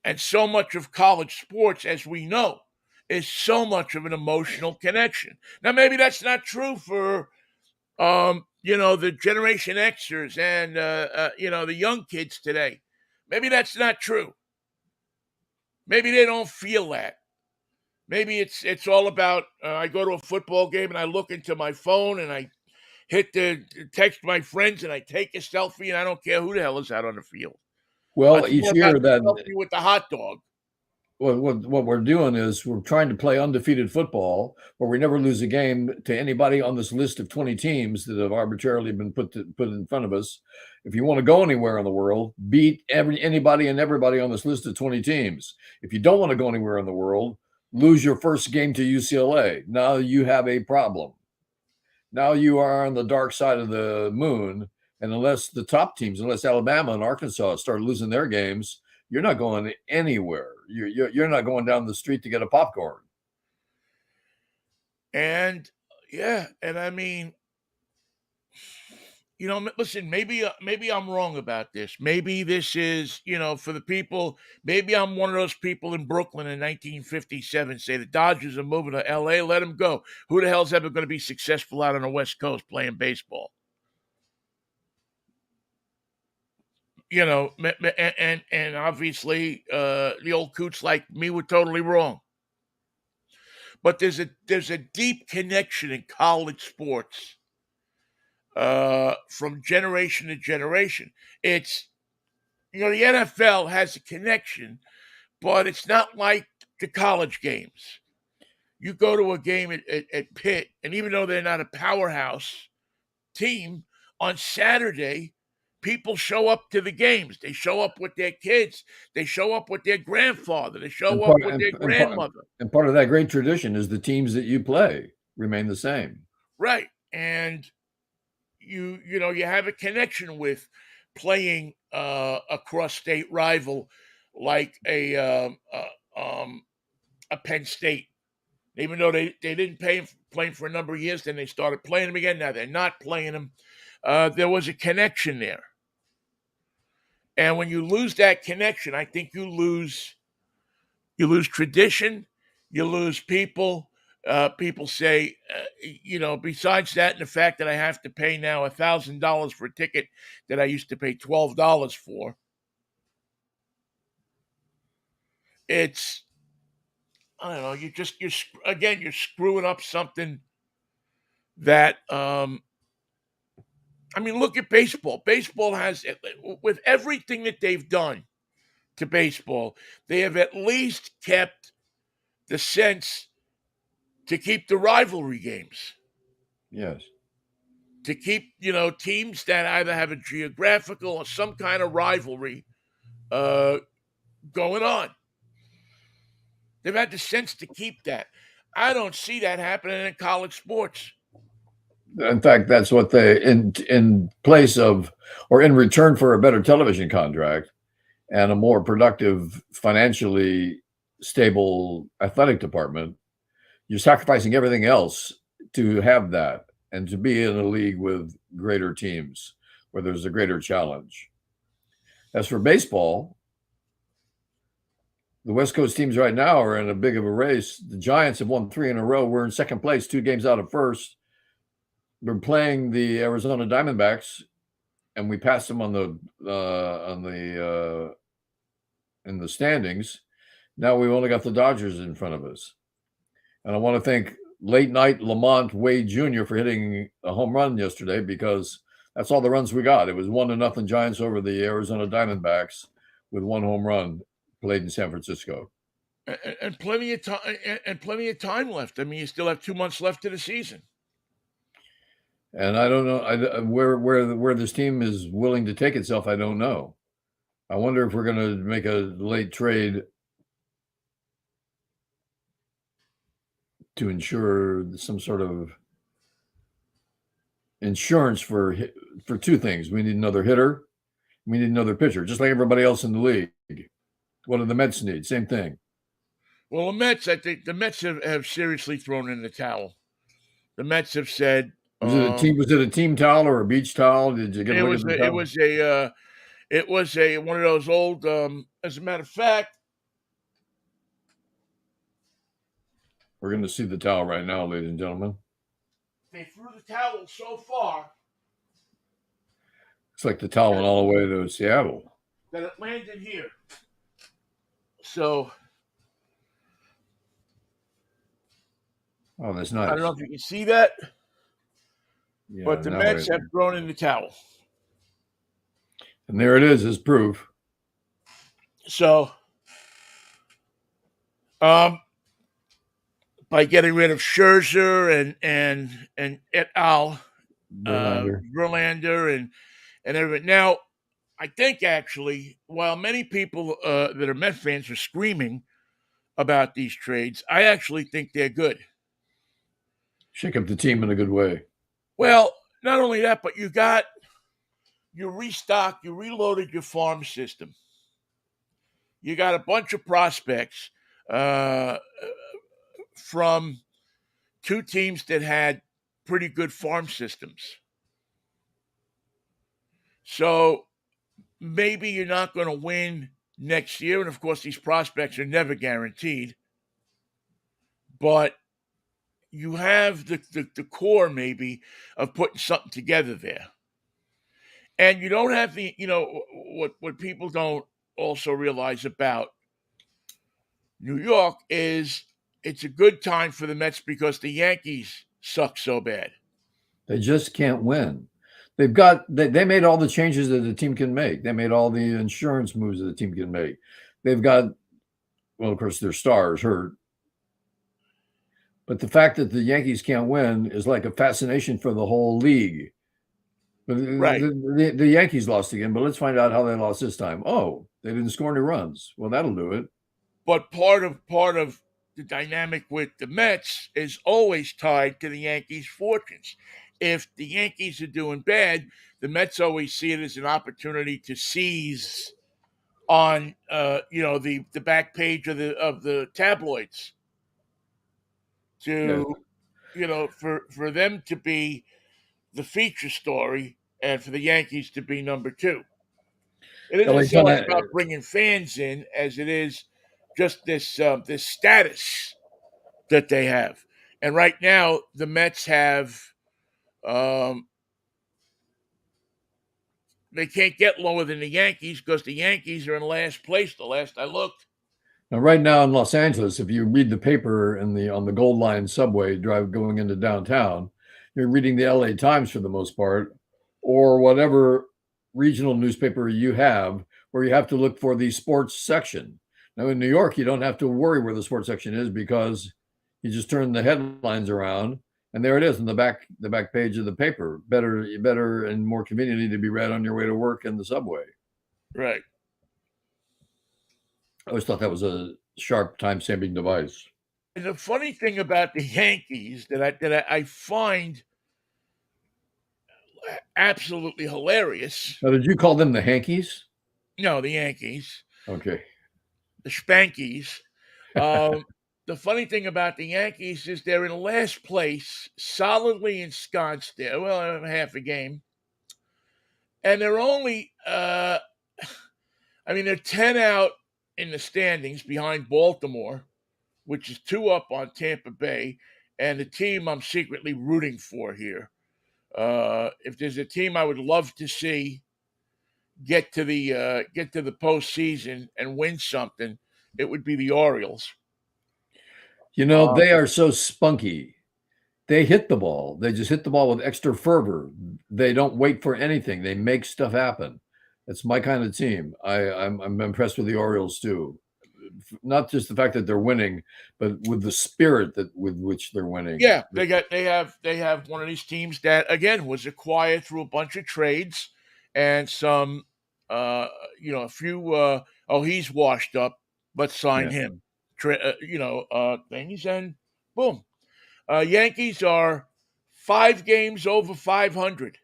And so much of college sports, as we know, is so much of an emotional connection. Now, maybe that's not true for, the Generation Xers and, the young kids today. Maybe that's not true. Maybe they don't feel that. Maybe it's all about I go to a football game and I look into my phone and I hit the text my friends and I take a selfie and I don't care who the hell is out on the field. Well, It's each more about year the that selfie with the hot dog. what we're doing is we're trying to play undefeated football, where we never lose a game to anybody on this list of 20 teams that have arbitrarily been put in front of us. If you want to go anywhere in the world, beat anybody and everybody on this list of 20 teams. If you don't want to go anywhere in the world, lose your first game to UCLA. Now you have a problem. Now you are on the dark side of the moon, and unless the top teams, unless Alabama and Arkansas start losing their games, you're not going anywhere. You're not going down the street to get a popcorn. And yeah, and I mean, listen, maybe I'm wrong about this. Maybe this is, for the people. Maybe I'm one of those people in Brooklyn in 1957 say the Dodgers are moving to L.A. Let them go. Who the hell's ever going to be successful out on the West Coast playing baseball? And obviously the old coots like me were totally wrong. But there's a deep connection in college sports from generation to generation. It's the NFL has a connection, but it's not like the college games. You go to a game at Pitt, and even though they're not a powerhouse team, on Saturday, people show up to the games. They show up with their kids. They show up with their grandfather. They And show up part with and, their and part grandmother. and part of that great tradition is the teams that you play remain the same. Right. And you have a connection with playing a cross-state rival like a Penn State. Even though they didn't play him for a number of years, then they started playing him again. Now they're not playing him. There was a connection there, and when you lose that connection, I think you lose tradition, you lose people. People say, besides that, and the fact that I have to pay now $1,000 for a ticket that I used to pay $12 for, it's I don't know. You're screwing up something that I mean, look at baseball. Baseball has, with everything that they've done to baseball, they have at least kept the sense to keep the rivalry games, Yes. to keep, teams that either have a geographical or some kind of rivalry uh, going on. They've had the sense to keep that. I don't see that happening in college sports. In fact, that's what they in place of or in return for a better television contract and a more productive, financially stable athletic department, you're sacrificing everything else to have that and to be in a league with greater teams where there's a greater challenge. As for baseball, the West Coast teams right now are in a big of a race. The Giants have won 3 in a row. We're in second place, 2 games out of first. We're playing the Arizona Diamondbacks, and we passed them in the standings. Now we've only got the Dodgers in front of us. And I want to thank late night Lamont Wade Jr. for hitting a home run yesterday, because that's all the runs we got. It was 1-0 Giants over the Arizona Diamondbacks with 1 home run played in San Francisco. And plenty of time, and plenty of time left. I mean, you still have 2 months left of the season. And I don't know where this team is willing to take itself. I don't know. I wonder if we're going to make a late trade to ensure some sort of insurance for 2 things. We need another hitter. We need another pitcher, just like everybody else in the league. What do the Mets need? Same thing. Well, I think the Mets have seriously thrown in the towel. The Mets have said, Was it a team towel or a beach towel? Did you get a look at the towel? It was a one of those old. As a matter of fact, we're going to see the towel right now, ladies and gentlemen. They threw the towel so far. It's like the towel went all the way to Seattle. That it landed here. So Oh, that's I don't know nice. if you can see that, Yeah, but the now Mets wait. have thrown in the towel. And there it is as proof. So, um, by getting rid of Scherzer and et al., Verlander. Verlander and everything. Now, I think actually, while many people that are Met fans are screaming about these trades, I actually think they're good. Shake up the team in a good way. Well, not only that, but you restocked, you reloaded your farm system. You got a bunch of prospects uh, from two teams that had pretty good farm systems. So maybe you're not going to win next year. And of course, these prospects are never guaranteed. But you have the core maybe of putting something together there. And you don't have what people don't also realize about New York is it's a good time for the Mets because the Yankees suck so bad. They just can't win. They made all the changes that the team can make. They made all the insurance moves that the team can make. They've got, well, of course, their stars hurt. But the fact that the Yankees can't win is like a fascination for the whole league. But Right. the Yankees lost again, but let's find out how they lost this time. Oh, they didn't score any runs. Well, that'll do it. But part of the dynamic with the Mets is always tied to the Yankees' fortunes. If the Yankees are doing bad, the Mets always see it as an opportunity to seize on the back page of the tabloids Yeah. to for them to be the feature story and for the Yankees to be number two. It isn't LA so much Times, about bringing fans in as it is just this status that they have. And right now, the Mets have um, they can't get lower than the Yankees because the Yankees are in last place. The last I looked, now, right now in Los Angeles, if you read the paper in the on the Gold Line subway drive going into downtown, you're reading the LA Times for the most part, or whatever regional newspaper you have, where you have to look for the sports section. Now in New York, you don't have to worry where the sports section is because you just turn the headlines around and there it is in the back page of the paper. Better and more conveniently to be read on your way to work in the subway. right? I always thought that was a sharp time stamping device. And the funny thing about the Yankees that I find absolutely hilarious. Now, did you call them the Hankies? No, the Yankees, Okay. the Spankies. Um, the funny thing about the Yankees is they're in last place, solidly ensconced there. Well, half a game, and they're only. I mean, they're 10 out in the standings behind Baltimore, which is two up on Tampa Bay, and the team I'm secretly rooting for here. If there's a team I would love to see get to the postseason and win something, it would be the Orioles. You know, Uh, they are so spunky. They hit the ball. They just hit the ball with extra fervor. They don't wait for anything. They make stuff happen. That's my kind of team. I'm impressed with the Orioles too. Not just the fact that they're winning, but with the spirit that with which they're winning. yeah, they have one of these teams that again was acquired through a bunch of trades and some a few he's washed up, let's sign Yeah, him. Things and boom. Yankees are 5 games over 500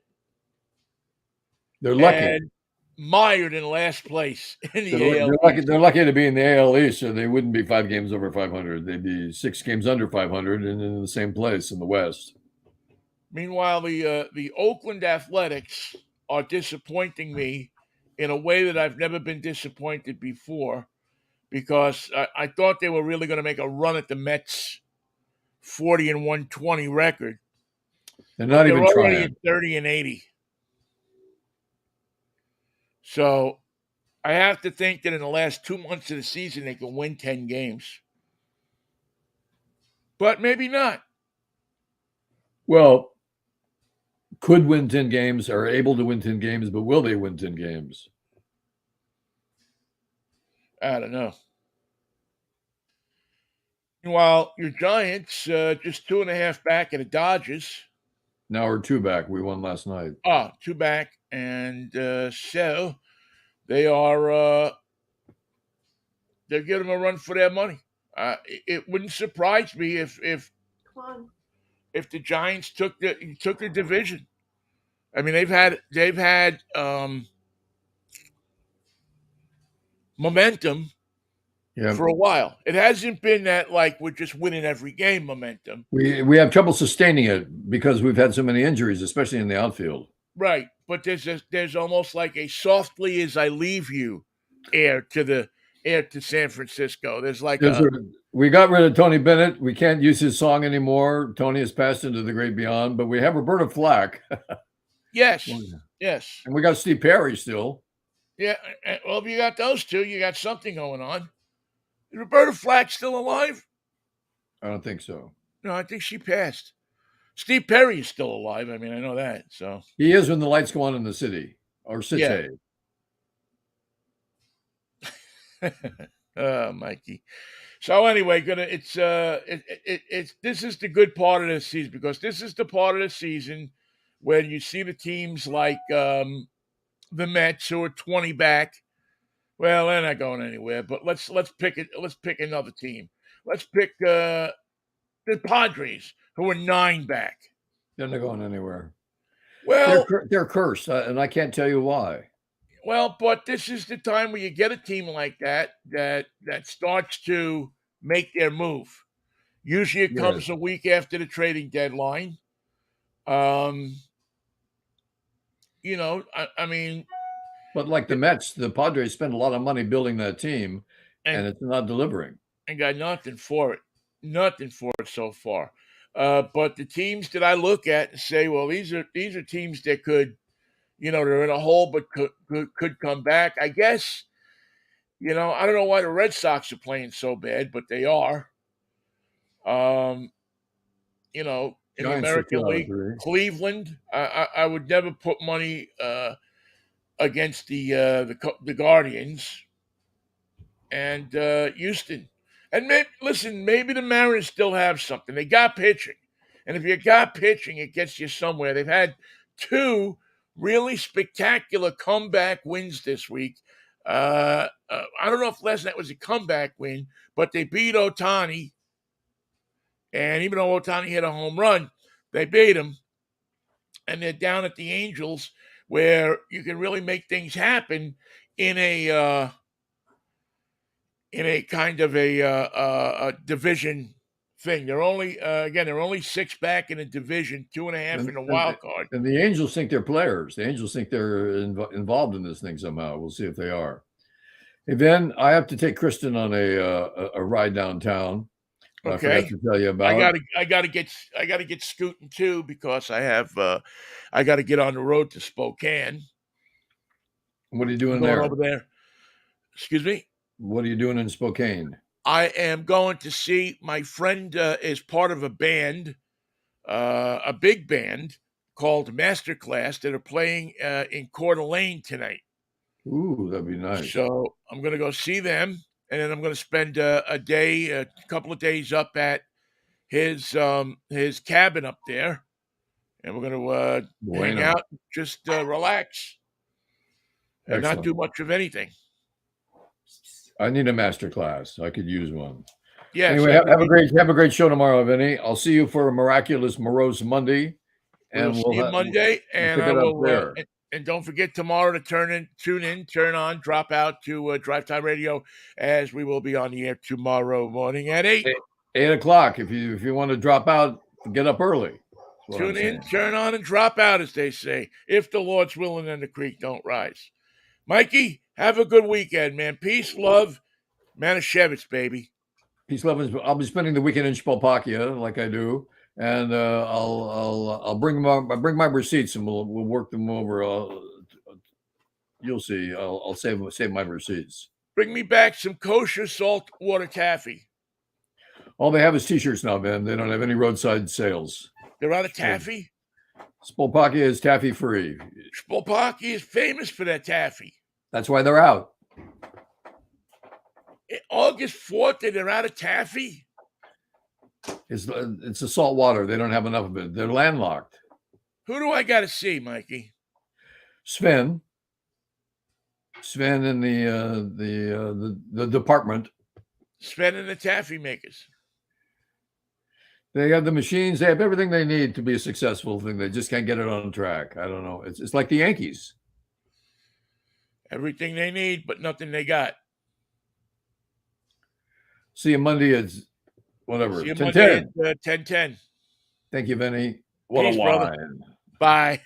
they're lucky. and mired in last place in They're, the AL they're lucky. East. They're lucky to be in the AL East, so they wouldn't be 5 games over 500. They'd be 6 games under 500 and in the same place in the West. Meanwhile, the Oakland Athletics are disappointing me in a way that I've never been disappointed before because I thought they were really going to make a run at the Mets 40 and 120 record, They're but not they're even already at trying. 30 and 80. So I have to think that in the last 2 months of the season they can win 10 games, but maybe not. Well, could win 10 games, are able to win 10 games, but will they win 10 games? I don't know. Meanwhile, your Giants just 2.5 back at the Dodgers. Now we're 2 back. We won last night. Ah, 2 back, and so they are they're giving them a run for their money. It wouldn't surprise me if the Giants took the division. I mean, they've had momentum Yeah. for a while. It hasn't been that like we're just winning every game momentum. We have trouble sustaining it because we've had so many injuries, especially in the outfield. Right, but there's almost like a softly as I leave you air to San Francisco. There's like we got rid of Tony Bennett. We can't use his song anymore. Tony has passed into the great beyond, but we have Roberta Flack. yes, yes, and we got Steve Perry still. Yeah, well, if you got those two, you got something going on. Is Roberta Flack still alive? I don't think so. No, I think she passed. Steve Perry is still alive. I mean, I know that. So he is when the lights go on in the city or city. Yeah. Mikey. So anyway, it's this is the good part of the season because this is the part of the season where you see the teams like the Mets who are 20 back. Well, they're not going anywhere, but let's pick it. Let's pick another team. Let's pick the Padres who are 9 back. They're not going anywhere. Well, they're cursed, and I can't tell you why. Well, but this is the time where you get a team like that starts to make their move. Usually, it comes a week after the trading deadline. You know, I mean, but like the Mets, the Padres spend a lot of money building that team, and it's not delivering. And got nothing for it so far. But the teams that I look at and say, well, these are teams that could, they're in a hole but could come back. I guess, I don't know why the Red Sox are playing so bad, but they are. In the American League, Cleveland, I would never put money against the Guardians and Houston. And maybe the Mariners still have something. They got pitching. And if you got pitching, it gets you somewhere. They've had 2 really spectacular comeback wins this week. I don't know if last night was a comeback win, but they beat Ohtani. And even though Ohtani hit a home run, they beat him. And they're down at the Angels where you can really make things happen in a kind of a division thing. They're only they're only 6 back in a division, 2.5 in a wild card. And the Angels think they're players. The Angels think they're involved in this thing somehow. We'll see if they are. Hey, Ben, I have to take Kristen on a ride downtown. Okay. I forgot to tell you about. I gotta get scooting too because I got to get on the road to Spokane. What are you doing there? Over there. Excuse me. What are you doing in Spokane? I am going to see my friend is part of a band, a big band called Masterclass that are playing in Coeur d'Alene tonight. Ooh, that'd be nice. So I'm going to go see them, and then I'm going to spend a couple of days up at his cabin up there, and we're going to hang out, just relax, and not do much of anything. I need a master class. I could use one. Yes. Anyway, have a great show tomorrow, Vinnie. I'll see you for a miraculous morose Monday, and we'll see you Monday. And I will. And don't forget tomorrow to turn on, drop out to Drive Time Radio, as we will be on the air tomorrow morning at 8. 8 o'clock. If you want to drop out, get up early. Tune in, turn on, and drop out, as they say. If the Lord's willing and the creek don't rise. Mikey, have a good weekend, man. Peace, love, Manischewitz, baby. Peace, love. I'll be spending the weekend in Spalpakia, like I do, and I'll bring my receipts, and we'll work them over. You'll see. I'll save my receipts. Bring me back some kosher saltwater taffy. All they have is T-shirts now, man. They don't have any roadside sales. They're out of taffy. Spolpaki is taffy free. Spolpaki is famous for that taffy. That's why they're out. August 4th, and they're out of taffy. It's the salt water. They don't have enough of it. They're landlocked. Who do I got to see, Mikey? Sven in the department. Sven and the taffy makers. They have the machines. They have everything they need to be a successful thing. They just can't get it on track. I don't know. It's like the Yankees. Everything they need, but nothing they got. See you Monday at whatever. See you 10:10. Monday at 10:10. Thank you, Vinnie. What Peace, a brother. wine. Bye.